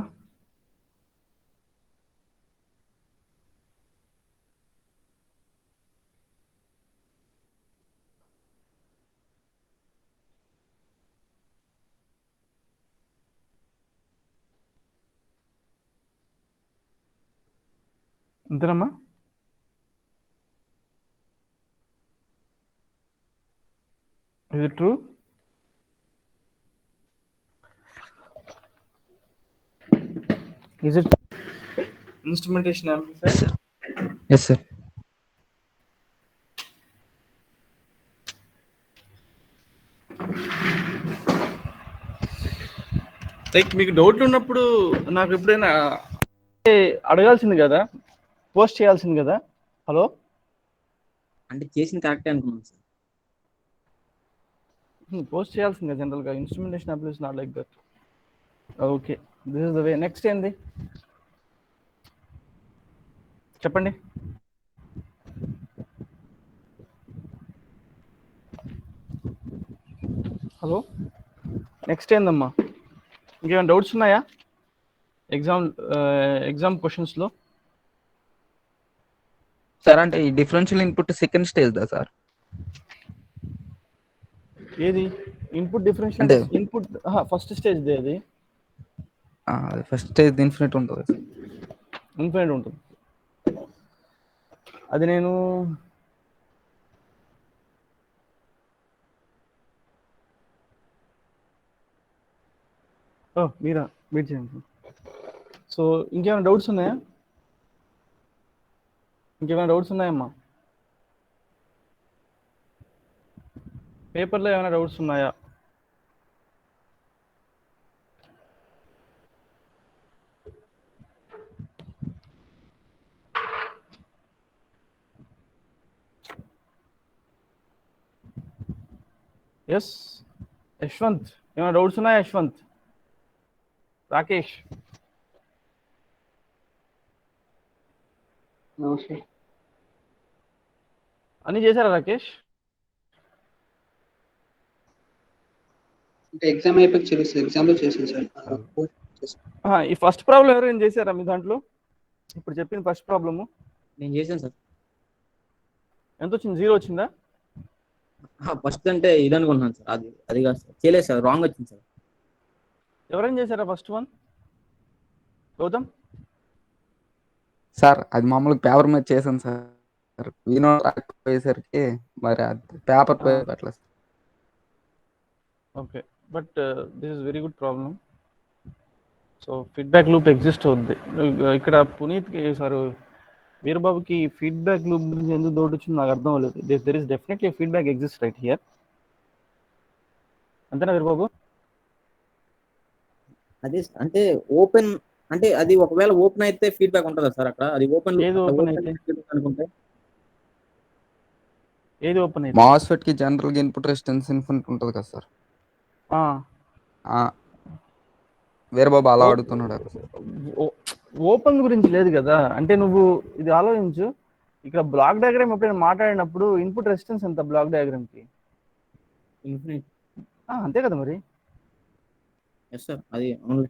అంతేనమ్మా? Is it true? Is it instrumentation amplifier? Yes, sir. Like మీకు డౌట్లు ఉన్నప్పుడు నాకు ఎప్పుడైనా అడగాల్సింది కదా, పోస్ట్ చేయాల్సింది కదా. హలో, అంటే చేసింది కరెక్టే అనుకున్నాను సార్. పోస్ట్ చేయాల్సింది కదా జనరల్గా. Instrumentation amplifier not like that. Okay, this is the way. Next ఏంది చెప్పండి. హలో, నెక్స్ట్ ఏందమ్మా? ఇంకేమైనా డౌట్స్ ఉన్నాయా ఎగ్జామ్ క్వశ్చన్స్లో? సార్ అంటే ఈ డిఫరెన్షియల్ ఇన్పుట్ సెకండ్ స్టేజ్ దా సార్? ఏది ఇన్పుట్ డిఫరెన్షియల్? అంటే ఇన్పుట్ ఫస్ట్ స్టేజ్ అది. ఫస్ట్ స్టేజ్ ఇన్ఫినిట్ ఉంటుంది సార్. ఇన్ఫినిట్ ఉంటుంది. అది నేను మీరా వెయిట్ చేయండి. సో ఇంకేమైనా డౌట్స్ ఉన్నాయా? ఉన్నాయమ్మా? పేపర్లో ఏమైనా డౌట్స్ ఉన్నాయా? ఎస్ యశ్వంత్, ఏమైనా డౌట్స్ ఉన్నాయా? యశ్వంత్, రాకేష్, అన్ని చేశారా రాకేష్? ఎగ్జామ్ అయిపోయి చేస్తాను, ఎగ్జామ్ లో చేసాను సార్. ఈ ఫస్ట్ ప్రాబ్లం ఎవరైనా చేశారా మీ దాంట్లో? ఇప్పుడు చెప్పిన ఫస్ట్ ప్రాబ్లము నేను చేశాను సార్. ఎంత వచ్చింది? 0 వచ్చిందా? ఫస్ట్ అంటే ఇది అనుకుంటున్నాను సార్. అది కాదు సార్, చేయలేదు సార్, రాంగ్ వచ్చింది సార్. ఎవరైనా చేశారా ఫస్ట్ వన్? గౌతమ్ సార్ అది మామూలుగా పేపర్ మీద చేశాను సార్. వీనో రాకపోయేసరికి మరి పేపర్ పెట్టలేదు sir. Okay, but this is very good problem. So feedback loop exist అవుద్ది. ఇక్కడ పునీత్కి సార్ వీరబాబుకి ఫీడ్బ్యాక్ లూప్ గురించి ఎందుకు డౌట్ వచ్చింది నాకు అర్థం అవ్వలేదు. There is definitely feedback exist right here. అంతేనా వీరబాబు? అదే అంటే ఓపెన్, అంటే అది ఒకవేళ ఓపెన్ అయితే ఫీడ్బ్యాక్ ఉంటుందా సార్ అక్కడ? అది ఓపెన్ ఏది ఓపెన్ అయితే? అనుకుంటే ఏది ఓపెన్ అయితే మాస్ఫెట్ కి జనరల్ గా ఇన్పుట్ రెసిస్టెన్స్ ఇన్ఫినిట్ ఉంటుంది కదా సార్. వేరే బాబు అలా అడుగుతున్నాడు. ఓపెన్ గురించి లేదు కదా. అంటే నువ్వు ఇది ఆలోచించు, ఇక్కడ బ్లాక్ డయాగ్రామ్ ఎప్పుడైనా మాట్లాడినప్పుడు ఇన్పుట్ రెసిస్టెన్స్ ఎంత బ్లాక్ డయాగ్రామ్ కి? ఇన్ఫినిట్. అంతే కదా మరి. ఎస్ సార్, అది ఓన్లీ.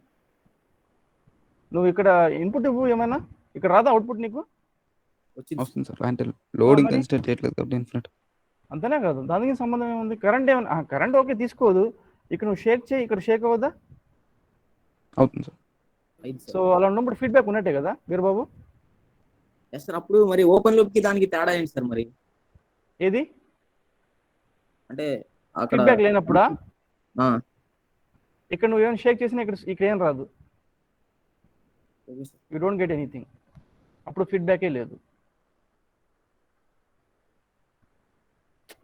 నువ్వు ఇక్కడ ఇన్పుట్ ఇవ్వు ఏమైనా, ఇక్కడ రాదా అవుట్పుట్ నీకు? వచ్చింది వస్తుంది సార్. అంటే లోడింగ్ మరి? కన్సిడర్ చేయట్లేదు కాబట్టి ఇన్ఫినిట్. అంతనే కాదు, దానికి సంబంధం ఏముంది? కరెంట్ ఏమైనా కరెంట్ ఓకే తీసుకోదు, ఇక్కడ నువ్వు షేక్ చేయి, ఇక్కడ షేక్ అవ్వదా? అవుతుంది సార్. అయింది సో సార్. అలా ఉన్నప్పుడు ఫీడ్బ్యాక్ ఉన్నట్టే కదా వీరబాబు. ఎస్ సార్, అప్పుడు మరి ఓపెన్ లూప్ కి దానికి తేడా ఏంటి సార్ మరి? ఏది అంటే అక్కడ ఫీడ్బ్యాక్ లేనప్పుడా? ఆ, ఇక్కడ నువ్వు ఏమైనా షేక్ చేసినా ఇక్కడ ఏం రాదు, okay sir. You don't get anything. అప్పుడు ఫీడ్బ్యాకే లేదు.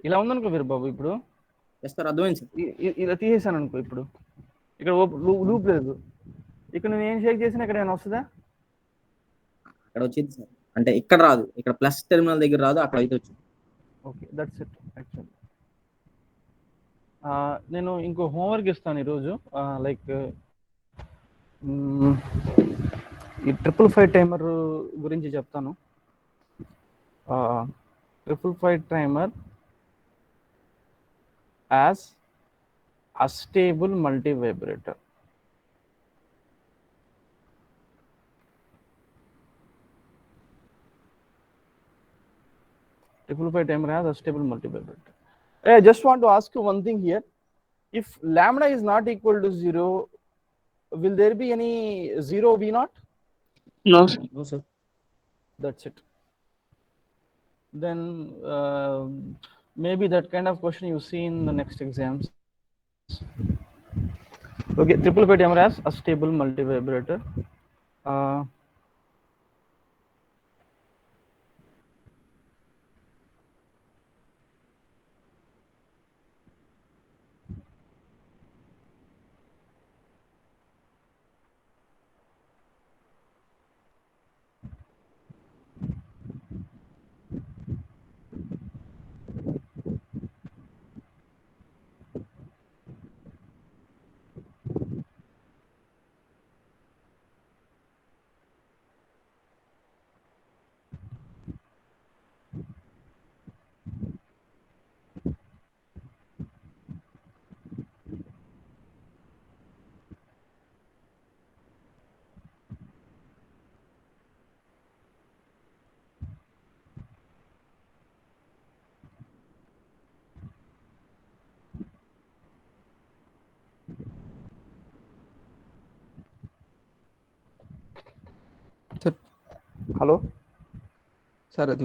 ఇలా ఉందనుకో వీరబాబు, ఇప్పుడు ఎస్ సార్, అర్థమైంది సార్. ఇలా తీసేసాను అనుకో, ఇప్పుడు ఇక్కడ లూప్ లేదు, ఇక్కడ నువ్వు ఏం షేక్ చేసినా ఇక్కడ ఏమైనా వస్తుందా? అక్కడ వచ్చింది సార్, అంటే ఇక్కడ రాదు, ఇక్కడ ప్లస్ టెర్మినల్ దగ్గర రాదు, అక్కడ అయితే వచ్చింది. Okay, that's it actually. నేను ఇంకో హోంవర్క్ ఇస్తాను ఈరోజు. లైక్ ఈ 555 టైమర్ గురించి చెప్తాను. 555 timer as astable multivibrator. Triple five timer has a stable multivibrator. I just want to ask you one thing here. If lambda is not equal to 0, will there be any 0 V naught? No, sir. No sir. That's it. Then maybe that kind of question you see in the next exams. Okay, 555 timer has a stable multivibrator. Hello sir, అది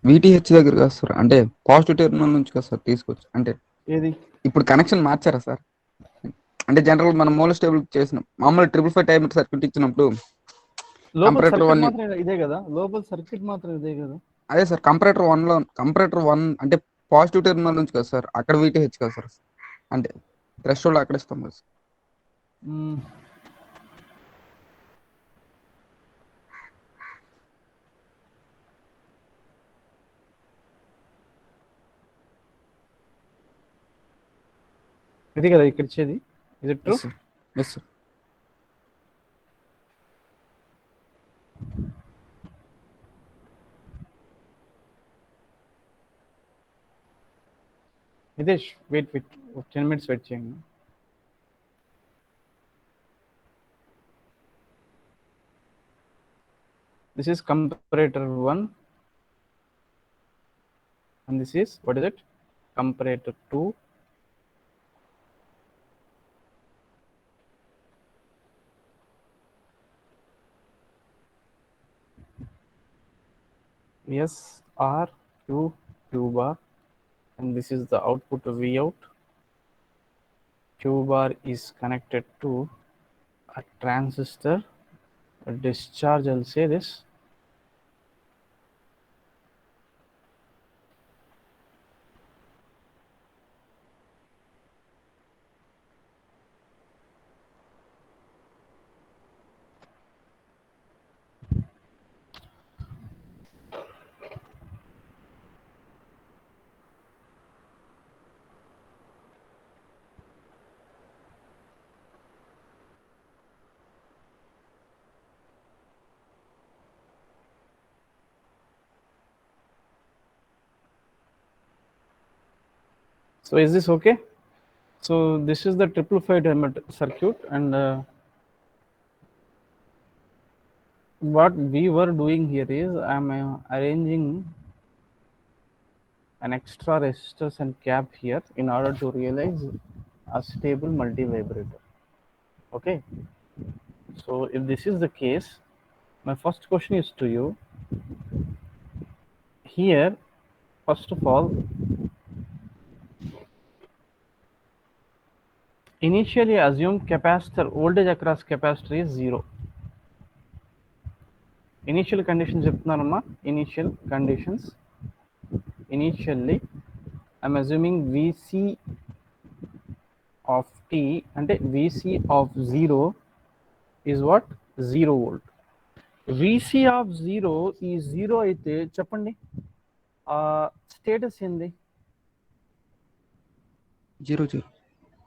VTH దగ్గర కాదు sir, అంటే positive terminal నుంచి కదా sir తీసుకోవచ్చు. అంటే ఏది ఇప్పుడు కనెక్షన్ మార్చారా సార్? అంటే జనరల్ మనం మోనో స్టేబుల్ చేసిన మామూలు 555 టైమర్ సర్క్యూట్ ఇచ్చినప్పుడు లోపల కంపరేటర్ సర్క్యూట్ 1 మాత్రం ఇదే కదా, లోపల సర్క్యూట్ మాత్రం ఇదే కదా. అదే సార్, కంపరేటర్ 1 అంటే పాజిటివ్ టెర్మినల్ నుంచి కదా సార్, అక్కడ విటిహెచ్ కదా సార్, అంటే థ్రెషోల్డ్ అక్కడ ఇస్తాం కదా సార్. ఇది కదా ఇక్కడ ఇచ్చేది. Is it true? Yes sir. Nitesh wait 10 minutes wait చేయండి. This is comparator 1 and this is, what is it, comparator 2. S R Q bar, and this is the output of V out. Q bar is connected to a transistor, a discharge, I'll say this. So is this okay? So this is the triple fired element circuit, and what we were doing here is I'm arranging an extra resistors and cap here in order to realize a stable multi-vibrator. Okay, so if this is the case, my first question is to you here. First of all, initially assume capacitor voltage across capacitor is 0. Initial conditions చెప్తున్నానమ్మా. Initial conditions, initially I'm assuming VC of t అంటే VC of 0 is what? 0 volt. VC of 0 is 0 అయితే చెప్పండి status ఏంది? 0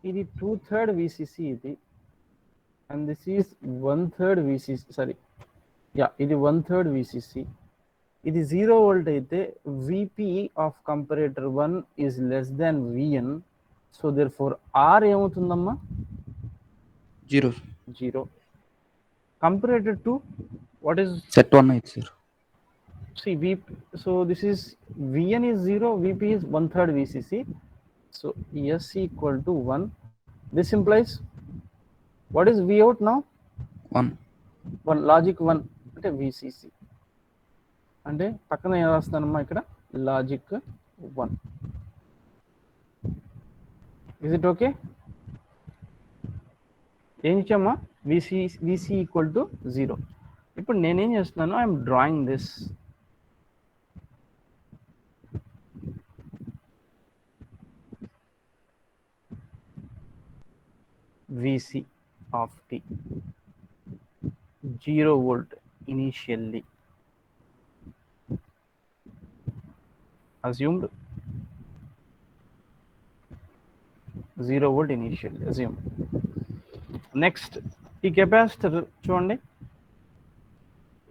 ఇది 2/3 VCC ఇది, and this is 1/3 VCC, sorry, yeah, ఇది 1/3 VCC. ఇది 0 volt అయితే VP of comparator 1 is less than VN, so therefore R ఏమవుతుందమ్మా? 0. Comparator 2, what is set 1 అయితే sir. see VP, so this is VN is 0, VP is 1/3 VCC, so S equal to 1. This implies what is V out now? 1 logic 1 అంటే VCC అంటే పక్కన ఏం రాస్తానమ్మా ఇక్కడ logic 1. Is it okay? ఏం ఇచ్చామా? VC equal to 0. ఇప్పుడు నేనేం చేస్తున్నాను, I'm drawing this. VC of t 0 volt initially assumed, 0 volt initially assumed. Next ఈ కెపాసిటర్ చూడండి,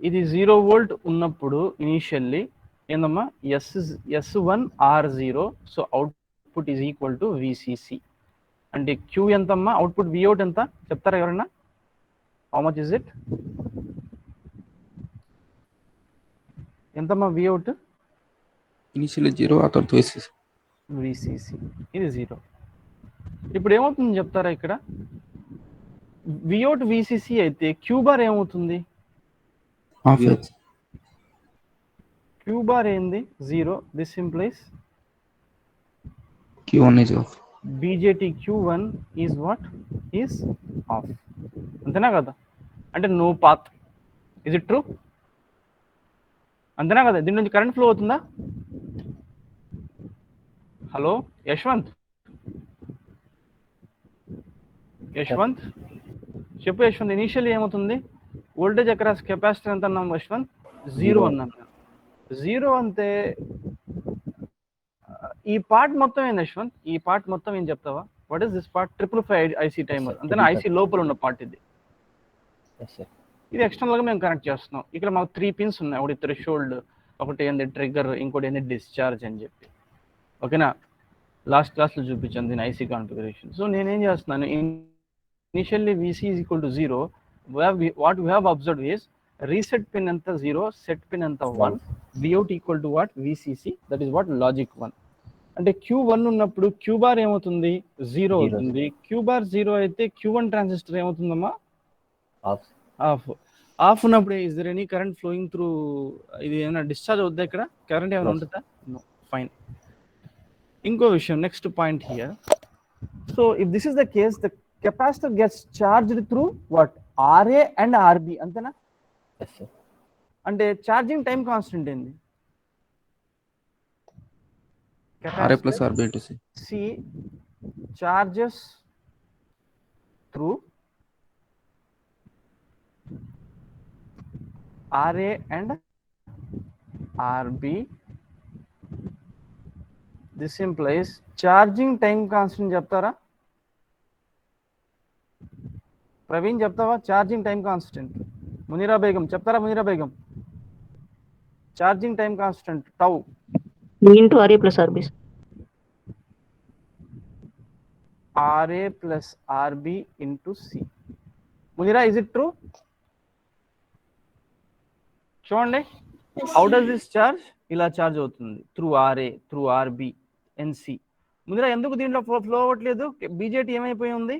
ఇది 0 volt ఉన్నప్పుడు ఇనిషియల్లీ ఏందమ్మా? S1 R0, so output is equal to VCC. అంటే Q ఎంతమ్మా? అవుట్పుట్ Vout ఎంత చెప్తారా ఎవరైనా? How much is it? ఎంతమ్మా Vout? ఇనిషియల్లీ 0, ఆ తర్వాత VCC ఇది 0. ఇప్పుడు ఏమవుతుంది చెప్తారా ఇక్కడ? Vout VCC అయితే Q బార్ ఏమవుతుంది? Q బార్ ఏంది? 0. This implies Q1 is off. BJT Q1 is what? Is off. అంతేనా కదా? అంటే no path. Is it true? అంతేనా కదా? దీని నుంచి కరెంట్ ఫ్లో అవుతుందా? హలో యశ్వంత్ చెప్పు యశ్వంత్. ఇనిషియల్లీ ఏమవుతుంది? వోల్టేజ్ అక్రాస్ కెపాసిటర్ ఎంత అన్నాం యశ్వంత్? 0 అన్నాం. 0 అంతే. ఈ పార్ట్ మొత్తం ఏంది యశ్వంత్? ఈ పార్ట్ మొత్తం ఏం చెప్తావా? What is this part? 555 IC timer అంతేనా? ఐసీ లోపల ఉన్న పార్ట్ ఇది. ఇది ఎక్స్టర్నల్ గా మేము కనెక్ట్ చేస్తున్నాం. ఇక్కడ మాకు 3 పిన్స్ ఉన్నాయి. ఒకటి థ్రెషోల్డ్, ఒకటి ఏంది ట్రిగ్గర్, ఇంకోటి ఏంది డిశ్చార్జ్ అని చెప్పి. ఓకేనా? లాస్ట్ క్లాస్లో చూపించాను దీని ఐసీ కాన్ఫిగరేషన్. సో నేనేం చేస్తున్నాను, initially VC is equal to 0. What we have observed is reset pin ఎంత 0, set pin ఎంత 1, Vout equal to what? VCC, that is what? Logic 1. అంటే Q1 ఉన్నప్పుడు Q బార్ ఏమవుతుంది? 0 అవుతుంది. Q బార్ 0 అయితే Q1 transistor ఏమవుతుందమ్మా? ఆఫ్ ఉన్నప్పుడు is there any current flowing through? ఇది ఏమైనా డిశ్చార్జ్ అవుద్దా? ఇక్కడ కరెంట్ ఏమైనా ఉంటుందా? నో. ఫైన్. ఇంకో విషయం, next point here. So if this is the case, the capacitor gets charged through what? RA and RB అంతేనా? అంటే ఛార్జింగ్ టైం కాన్స్టెంట్ ఏంది? RA plus RB into C. C charges through RA and RB. This implies charging time constant చెప్తారా? ప్రవీణ్ చెప్తావా? Charging time constant. Munira Begum చెప్తారా? Munira Begum charging time constant tau V into RA plus RB. RA plus RB into C. Munira, is it true? చూడండి, how does this charge? ఇలా charge అవుతుంది through RA, through RB and C. ముందర ఎందుకు దీంట్లో flow అవ్వట్లేదు? BJT ఏమైపోయి ఉంది?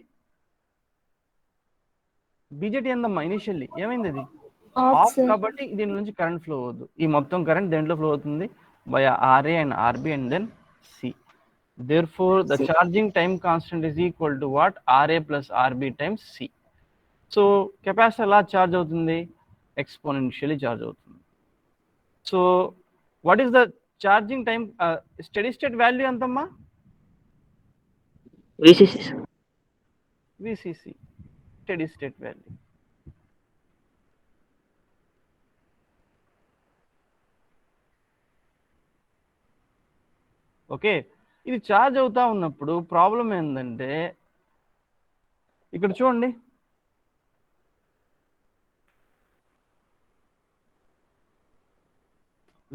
BJT ఏందమ్మా initially ఏమైంది? అది ఆఫ్ కాబట్టి దీని నుంచి కరెంట్ ఫ్లో అవ్వదు. ఈ మొత్తం కరెంట్ దేంట్లో ఫ్లో అవుతుంది? via RA and RB and then C. Therefore, the charging time constant is equal to what? RA plus RB times C. So, capacitor ఎలా charge అవుతుంది? Exponentially charge అవుతుంది. So, what is the charging time? Steady state value ఎంతమ్మా? VCC. Steady state value. Okay, ఇది charge అవుతా ఉన్నప్పుడు problem ఏంటంటే ఇక్కడ చూడండి,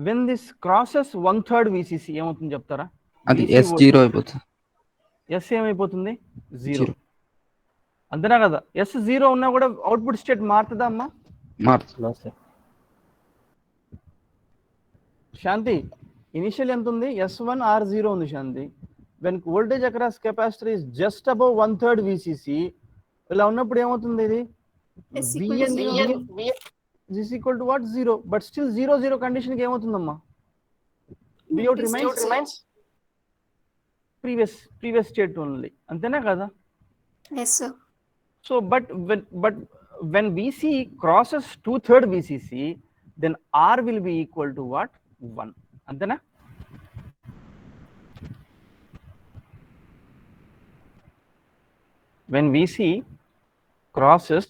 when this crosses 1/3 VCC ఏమవుతుంది చెప్తారా? అది S0 అయిపోతుంది. S ఏమైపోతుంది? 0. అంతేనా కదా? S0 ఉన్నా కూడా అవుట్పుట్ స్టేట్ మారుతుందా అమ్మా? మారుతుంది. శాంతి, ఇనిషియల్ ఎంత ఉంది? S1 R0 ఉంది Shanti. When voltage across capacitor is just above 1/3 VCC, ఇలా ఉన్నప్పుడు ఏమవుతుంది? ఇది is equal to what? 0. But still 0 condition కి ఏమవుతుందమ్మా? Vout remains previous state only. అంతేనా కదా? Yes sir. So but when VC crosses 2/3 VCC, then R will be equal to what? 1. అంతేనా? When VC crosses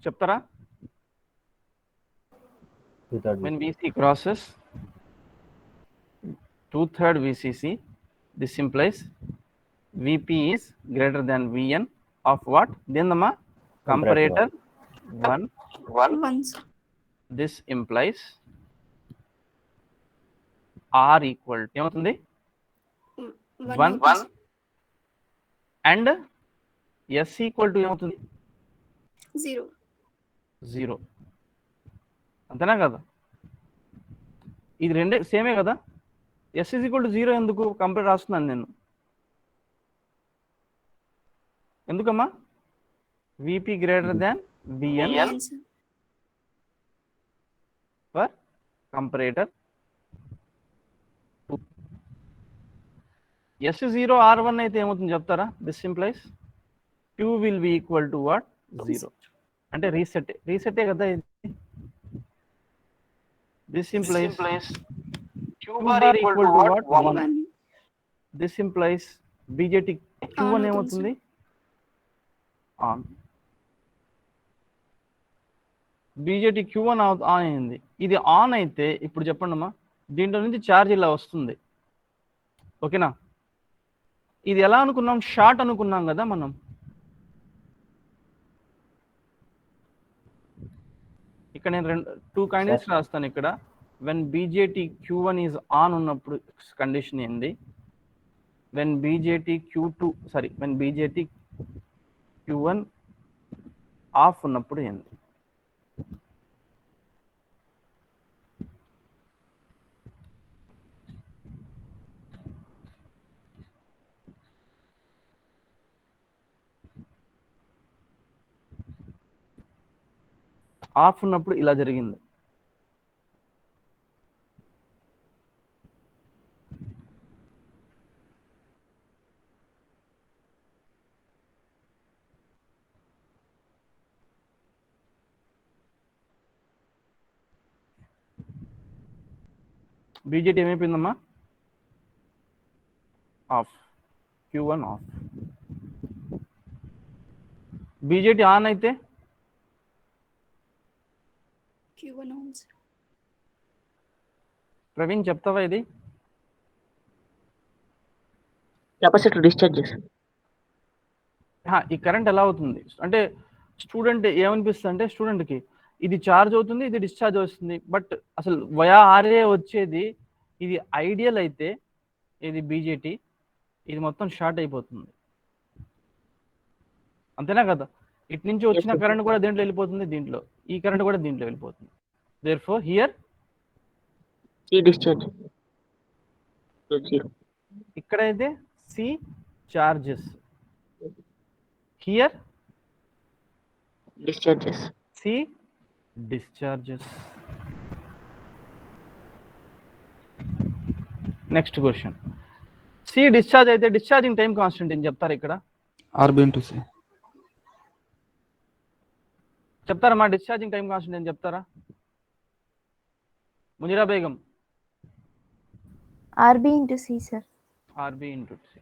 చెప్తారా? When VC crosses 2/3 VCC, this implies VP is greater than VN of what? Dendama comparator 1. This implies R equal to ఏమవుతుంది? 1 and S equal to ఏమవుతుంది? 0. అంతేనా కదా? ఇది రెండే సేమే కదా? S is equal to 0 ఎందుకు కంపేర్ రాస్తున్నాను నేను? ఎందుకమ్మా? VP greater than VN for comparator 2. S0 R1 అయితే ఏమవుతుంది చెప్తారా? This implies Q will be equal to what? 0. అంటే రీసెట్ కదా ఇది. This implies Q bar equal to what? 1. This implies BJT Q1 ఏమవుతుంది? ఆన్. BJT Q1 ఆన్ అయింది. ఇది on అయితే ఇప్పుడు చెప్పండి అమ్మా, దీంట్లో నుంచి ఛార్జ్ ఇలా వస్తుంది. ఓకేనా? ఇది ఎలా అనుకున్నాం? షార్ట్ అనుకున్నాం కదా మనం. ఇక్కడ నేను 2 కండిషన్స్ రాస్తాను ఇక్కడ. When BJT Q1 is on ఉన్నప్పుడు కండిషన్ ఏంది? వెన్ బీజేటీ Q1 ఆఫ్ ఉన్నప్పుడు ఏంది? ఆఫ్ ఉన్నప్పుడు ఇలా జరిగింది. బీజేటీ ఏమైపోయిందమ్మా? Off. Q1 off. BJT on అయితే Q1 on. ప్రవీణ్ చెప్తావా ఇది? కెపాసిటర్ డిశ్చార్జ్ చేస్తుంది. ఈ కరెంట్ ఎలా అవుతుంది అంటే స్టూడెంట్ ఏమనిపిస్తుంది అంటే స్టూడెంట్కి ఇది ఛార్జ్ అవుతుంది, ఇది డిశ్చార్జ్ వస్తుంది. బట్ అసలు వయా ఆర్ఏ వచ్చేది ఇది ఐడియల్ అయితే ఇది బీజేటీ, ఇది మొత్తం షార్ట్ అయిపోతుంది, అంతేనా కదా? ఇటు నుంచి వచ్చిన sir. కరెంట్ కూడా దీంట్లో వెళ్ళిపోతుంది, దీంట్లో ఈ కరెంట్ కూడా దీంట్లో వెళ్ళిపోతుంది. Therefore here C discharge. So 0. ఇక్కడైతే C charges, here Discharges. C discharges. Next question, C discharge అయితే డిశ్చార్జింగ్ టైం కాన్స్టెంట్ ఏం చెప్తారు ఇక్కడ? RB into C. చెప్తారా మా డిశ్చార్జింగ్ టైం కాన్స్టెంట్ ఏం చెప్తారా? Munira Begum. RB into C, sir. RB into C.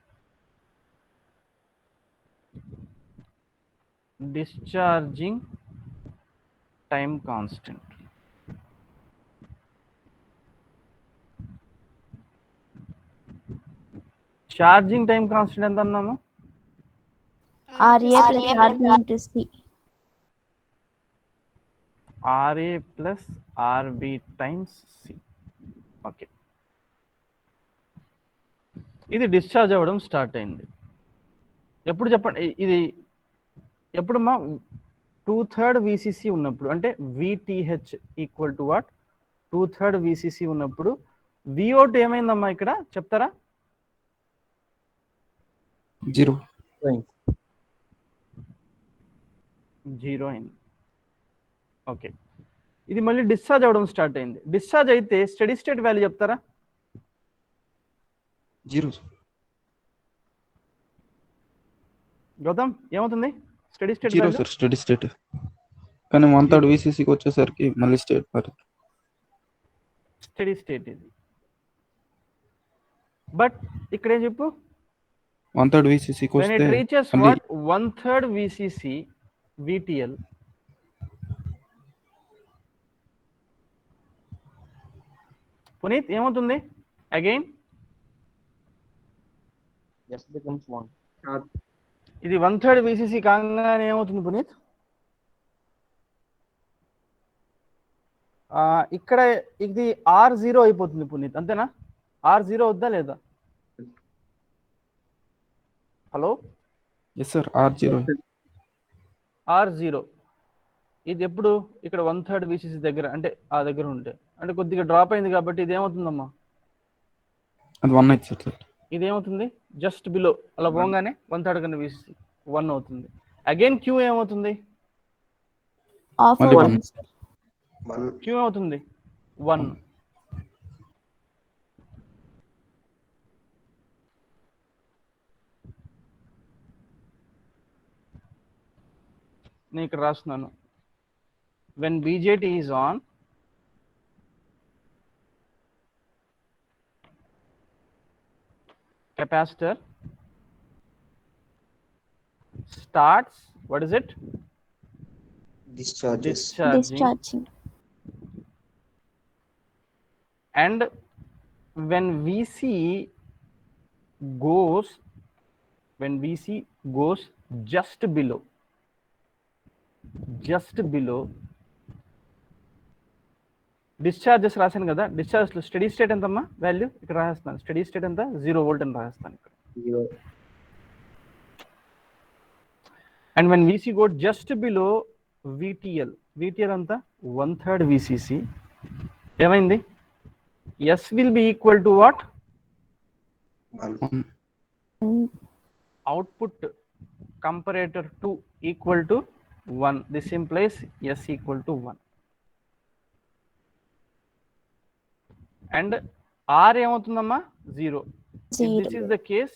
Discharging time constant. Charging time constant ఎంత అన్నాము? RA plus RB into C. RA plus RB times C. Okay, ఇది డిశ్చార్జ్ అవ్వడం start అయింది ఎప్పుడు చెప్పండి? ఇది ఎప్పుడు మా 2/3 VCC ఉన్నప్పుడు, అంటే VTH equal to what? 2/3 VCC ఉన్నప్పుడు VOT ఏమైందమ్మా ఇక్కడ చెప్తారా? 0. 0 అయింది. ఓకే, ఇది మళ్ళీ డిశ్చార్జ్ అవ్వడం స్టార్ట్ అయింది. డిశ్చార్జ్ అయితే స్టడీ స్టేట్ వాల్యూ చెప్తారా? 0. గౌతమ్ ఏమవుతుంది steady state 0 sir steady state. కానీ 1/3 VCCకి వచ్చేసరికి మళ్ళీ స్టేట్ మారింది. స్టడీ స్టేట్ ఇది. బట్ ఇక్కడ ఏం చెప్పు? 1/3 VCCకి when it వస్తే reaches మళ్ళీ what 1/3 VCC VTL, పునీత్ ఏమవుతుంది అగైన్? just becomes 1. ఇది 1/3 VCC కాగానే ఏమవుతుంది పునీత్? ఇక్కడ ఇది R0 అయిపోతుంది పునీత్, అంతేనా? R0 వద్దా లేదా? Hello, yes sir R0. R0 ఇది ఎప్పుడు? ఇక్కడ 1/3 VCC దగ్గర, అంటే ఆ దగ్గర ఉంటే, అంటే కొద్దిగా డ్రాప్ అయింది కాబట్టి ఇది ఏమవుతుందమ్మా? అది 1 అయితే సార్. ఇది ఏమవుతుంది? జస్ట్ బిలో అలా పోగానే 1/3 కన్నా VCC 1 అవుతుంది. అగైన్ Q ఏమవుతుంది? Off మళ్ళీ over. 1. Q ఏమవుతుంది? 1. నేను ఇక్కడ రాస్తున్నాను, when BJT is on, capacitor starts, what is it? Discharges. Discharging. And when VC goes just below discharges రాశాను కదా, డిశ్చార్జ్ లో స్టడీ స్టేట్ ఎంతమ్మా వాల్యూ? ఇక్కడ రాస్తాను స్టడీ స్టేట్ ఎంత? 0 volt అని రాస్తాను ఇక్కడ. 0. And when VC go just below VTL అంతా 1/3 VCC, ఏమైంది? S will be equal to what? 1. Output comparator 2 equal to 1. This implies S equal to 1. And R ఏమవుతుందమ్మా? 0. If this is the case,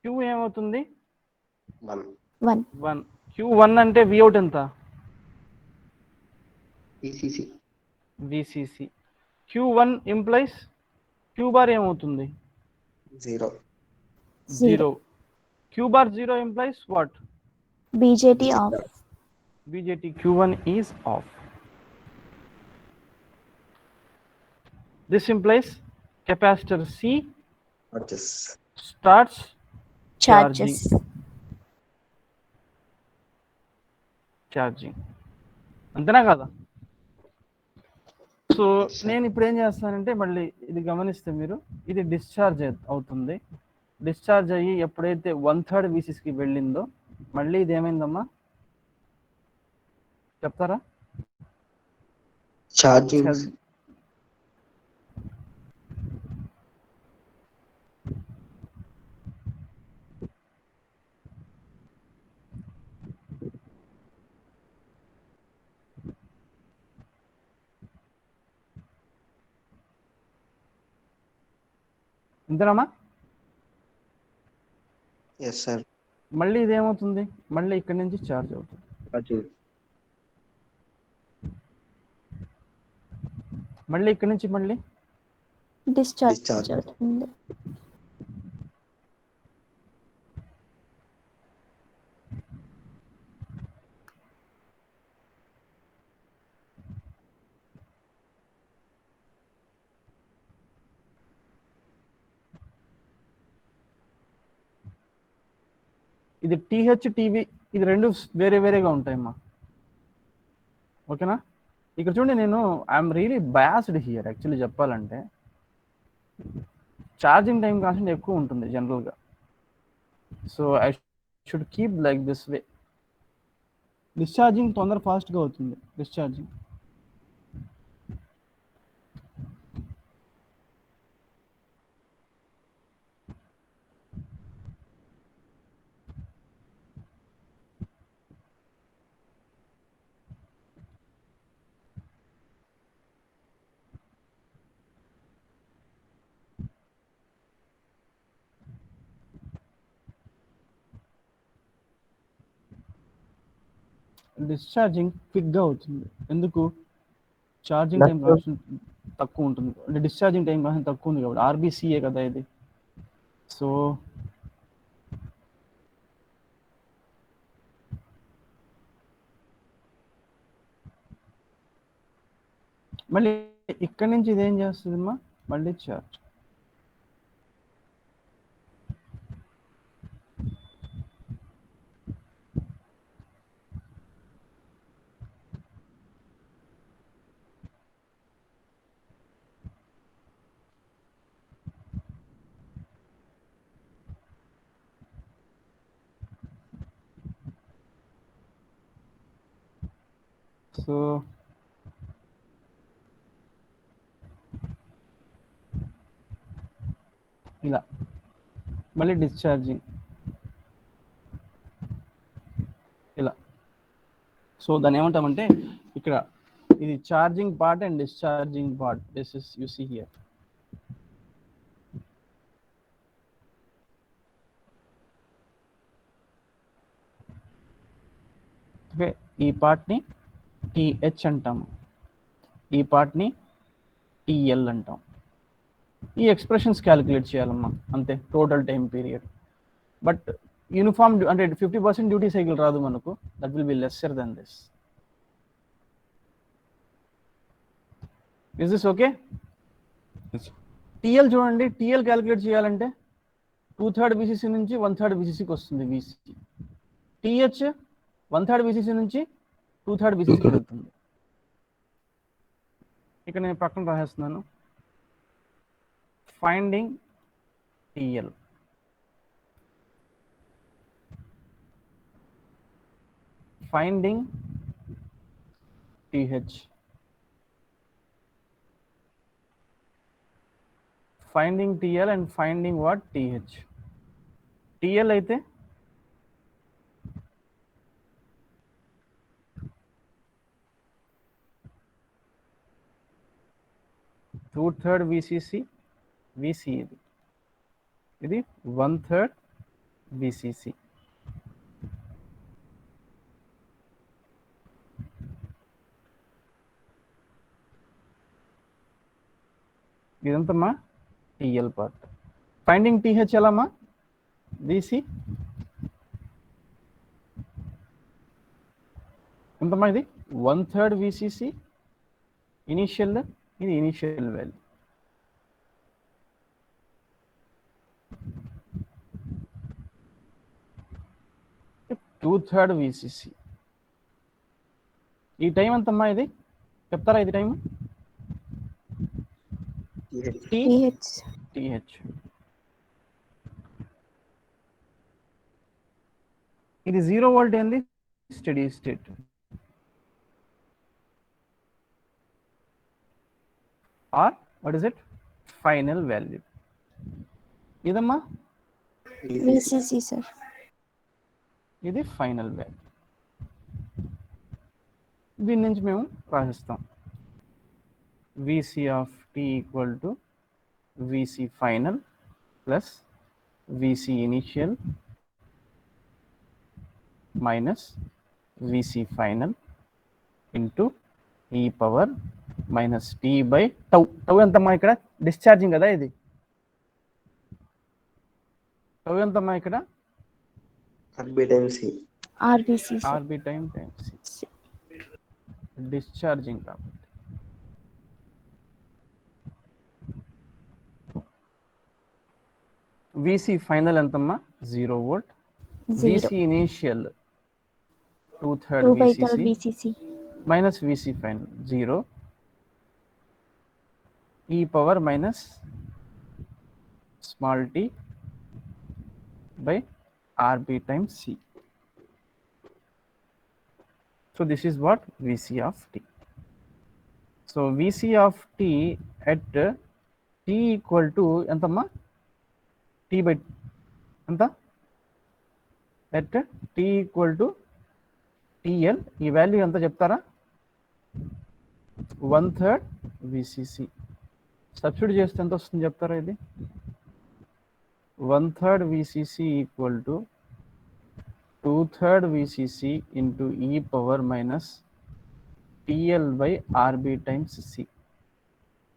Q ఏమవుతుంది? 1. 1. Q1 అంటే Vout ఎంత? VCC. Q1 implies Q bar ఏమవుతుంది? 0. 0. Q bar 0 implies what? BJT off. BJT Q1 is off. This implies capacitor C starts charging. అంతేనా కదా? So నేను ఇప్పుడు ఏం చేస్తానంటే మళ్ళీ ఇది గమనిస్తే మీరు ఇది డిశ్చార్జ్ అవుతుంది. డిశ్చార్జ్ అయ్యి ఎప్పుడైతే 1/3 VCCకి వెళ్ళిందో మళ్ళీ ఇది ఏమైందమ్మా చెప్తారా? ఛార్జింగ్ ఇంతేనమ్మా? Yes sir. మళ్ళీ ఇదేమవుతుంది, మళ్ళీ ఇక్కడి నుంచి ఛార్జ్ అవుతుంది. మళ్ళీ ఇక్కడి నుంచి మళ్ళీ డిశ్చార్జ్ అవుతుంది. ఇది TH TB ఇది రెండు వేరే వేరేగా ఉంటాయమ్మా. ఓకేనా? ఇక్కడ చూడండి, నేను I'm really biased here. Actually చెప్పాలంటే ఛార్జింగ్ టైం కాన్స్టెంట్ ఎక్కువ ఉంటుంది జనరల్గా. So I should keep like this way. Discharging తొందర ఫాస్ట్గా అవుతుంది. డిశ్చార్జింగ్ డిశ్చార్జింగ్ క్విక్గా అవుతుంది. ఎందుకు? ఛార్జింగ్ టైం తక్కువ ఉంటుంది. అంటే డిశ్చార్జింగ్ టైం కాస్త తక్కువ ఉంది కాబట్టి RBCA కదా ఇది. సో మళ్ళీ ఇక్కడి నుంచి ఇదేం చేస్తుందమ్మా, మళ్ళీ ఛార్జ్. సో ఇలా మళ్ళీ డిశ్చార్జింగ్ ఇలా. సో దాన్ని ఏమంటామంటే ఇక్కడ ఇది charging part and discharging part. This is you see here. Okay, ఈ పార్ట్ని TH అంటాము, ఈ పార్ట్ని TL అంటాం. ఈ ఎక్స్ప్రెషన్స్ క్యాలిక్యులేట్ చేయాలమ్మా, అంతే. Total time period. But uniform అంటే 50% డ్యూటీ సైకిల్ రాదు మనకు. That will be lesser then this. Is this okay? TL చూడండి, TL క్యాలిక్యులేట్ చేయాలంటే 2/3 VCC నుంచి 1/3 VCCకి వస్తుంది VCC. TH 1/3 VCC నుంచి 2/3 VCCకి వెళ్తుంది. ఇక్కడ నేను పక్కన రాసేస్తున్నాను. Finding TL, finding TH, finding TL and finding what TH. TL అయితే two-third VCC ఇది 1/3 VCC. ఇదంతమ్మా TL పార్ట్. ఫైండింగ్ TH ఎలామా? VC ఎంతమ్మా? ఇది 1/3 VCC ఇనిషియల్. ఇది ఇనిషియల్ వాల్యూ. two-third VCC. ఈ టైం ఎంతమ్మా? ఇది చెప్తారా? ఇది టైం TH. TH. ఇది 0 వోల్ట్ ఏంది study state, or what is it final value. ఇదమ్మా VCC, sir. ఇది ఫైనల్ వాల్యూ. దీని నుంచి మేము రాసిస్తాం VC of t equal to VC final plus VC initial minus VC final into e power minus t by tau. Tau ఎంతమ్మా ఇక్కడ discharging కదా, ఇది tau ఎంతమ్మా ఇక్కడ RB times C. RBC, sir. RB time times C. Discharging కాబట్టి VC final ఎంతమ్మా 0 volt, 0. VC initial 2/3 2/3 VCC VCC. minus VC final 0 e power minus small t by RB times C. So this is what VC of t. So VC of t at t equal to ఎంతమ్మా t by ఎంత at t equal to TL, ఈ value ఎంత చెప్తారా 1/3 VCC. Substitute చేస్తే ఎంత వస్తుంది చెప్తారా, ఇది 1/3 VCC equal to 2/3 VCC into e power minus TL by RB times C.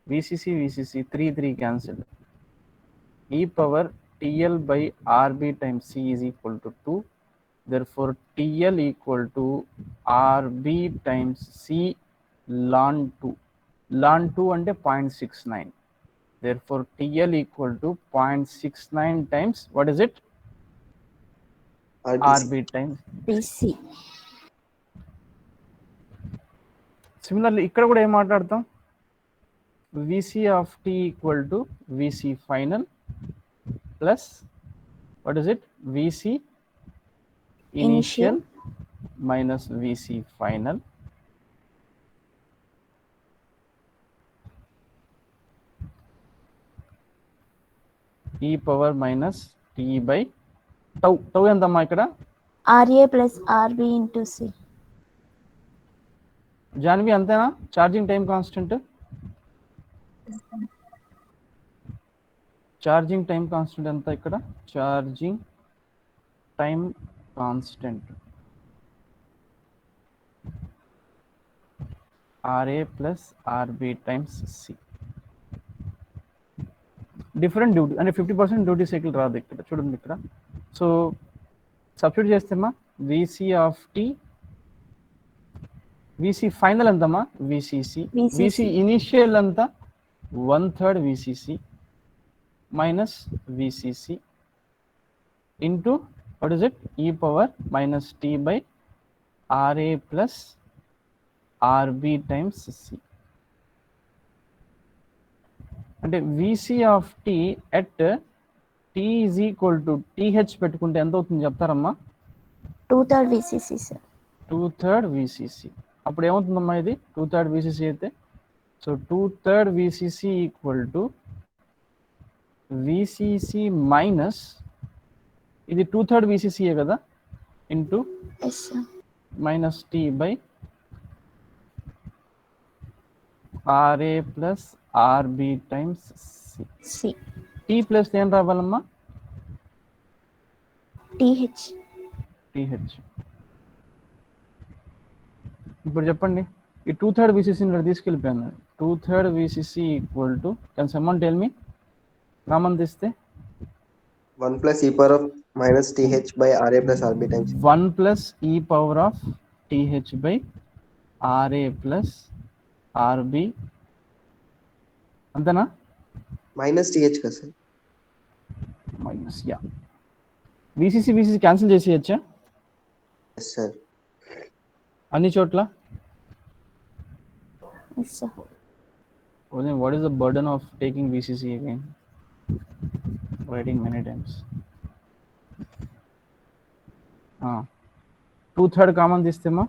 VCC 3 cancelled. E power TL by RB times C is equal to 2. Therefore TL equal to RB times C ln 2. Ln 2 అంటే 0.69. Therefore TL equal to 0.69 times what is it RB times BC. Similarly ఇక్కడ కూడా ఏం మాట్లాడతాం VC of t equal to VC final plus what is it VC initial minus VC final e power minus t by tau. Tau ఎంతమ్మా ఇక్కడ RA plus RB into C. Jahnavi అంతేనా, charging time constant, charging time constant ఎంత ఇక్కడ, charging time constant RA plus RB times C. Different duty అంటే 50% duty cycle రాదు ఇక్కడ చూడండి ఇక్కడ. సో సబ్స్టిట్యూట్ చేస్తేమా VC of t, VC final ఎంతమ్మా VCC, VC ఇనిషియల్ అంతా 1/3 VCC minus VCC into what is it e power minus t by RA plus RB times C. అంటే VC of t at t is equal to TH పెట్టుకుంటే ఎంత అవుతుంది చెప్తారమ్మా 2/3 VCC, sir. 2/3 VCC. అప్పుడు ఏమవుతుందమ్మా ఇది 2/3 VCC అయితే, so 2/3 VCC equal to VCC minus ఇది 2/3 VCC కదా into Yes, sir. Minus t by RA plus RB times C. t plus ఏం రావాలమ్మా TH. TH. ఇప్పుడు చెప్పండి ఈ 2/3 VCC ఇక్కడ తీసుకెళ్ళిపోయాను. 2/3 VCC equal to can someone tell me, common తీస్తే 1 plus e power of minus TH by RA plus RB times 1 plus e power of TH by RA plus RB అంతేనా minus TH కదా sir. Minus yeah VCC cancel చేసేయచ్చా Yes sir. అన్ని చోట్ల. Yes, sir. Well, then what is the burden of taking VCC again? Writing many times. 2/3 common తీస్తేమా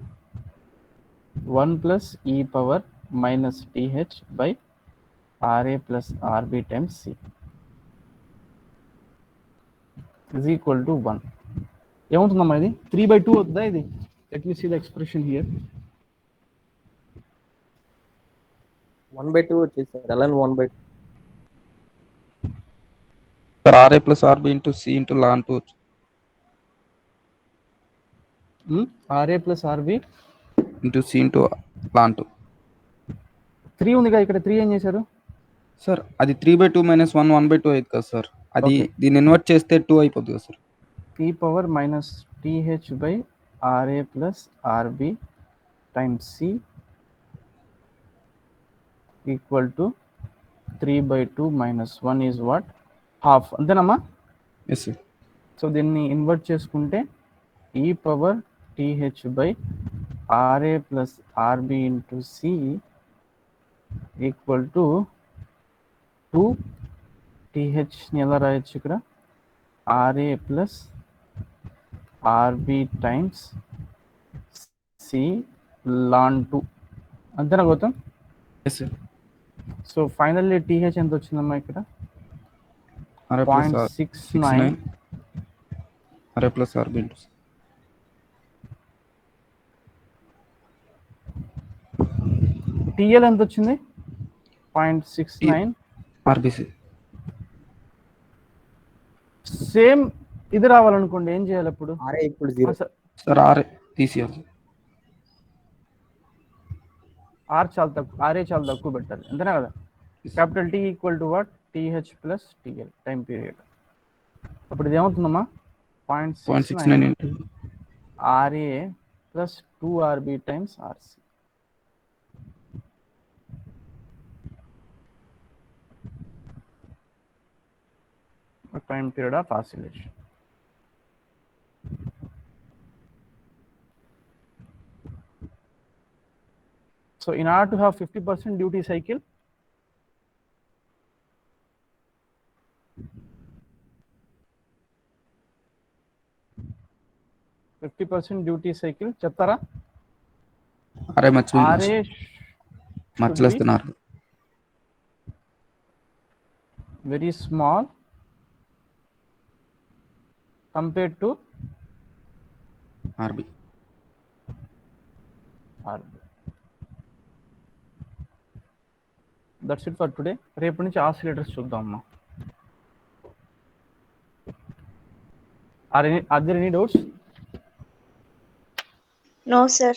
1 plus e power minus th by ra plus rb times c is equal to 1. ఏమవుతుందమ్మా ఇది 3/2 అవుతుందా ఇది? Let me see the expression here. 1/2 వచ్చేసి sir ln 1/2. Sir RA plus RB into C into ln 2. ra plus rb into C into ln 2. 3 ఉందిగా ఇక్కడ 3 ఏం చేశారు? Sir అది 3/2 minus 1 1/2 అయింది కదా సార్, అది Okay. దీన్ని ఇన్వర్ట్ చేస్తే 2 అయిపోతుంది కదా sir. e power minus th by ra plus rb times c equal to 3/2 minus 1 is what? Half. అంతేనమ్మా? Yes sir. సో దీన్ని ఇన్వర్ట్ చేసుకుంటే e power th by ra plus rb into c equal to 2 th ని ఎలా రాయొచ్చు ఇక్కడ? ra plus rb times c ln 2. అంతేనా Gautam? Yes sir. So finally th ఎంత వచ్చిందమ్మా ఇక్కడ? RA plus 0.69. RA plus RB into C. TL ఎంత వచ్చింది? 0.69. RBC. సేమ్ ఇది రావాలనుకోండి ఏం చేయాలి అప్పుడు? RA equal to 0. Sir RA తీసేయాలి. ఆర్ చాలా తక్కువ, RA చాలా తక్కువ పెట్టాలి, అంతేనా కదా? Capital T equal to what? TH plus TL time period. అప్పుడు ఇది ఏమవుతుందమ్మా? 0.69 into RA plus 2RB times RC. Time period of oscillation. So in order to have 50% duty cycle, చెప్తారా? RA మర్చిపోయినా RA మర్చిలేస్తున్నారు. very small compared to RB. That's it for today. రేపు నుంచి oscillators చూద్దాం అమ్మా. Are there any doubts? No, sir.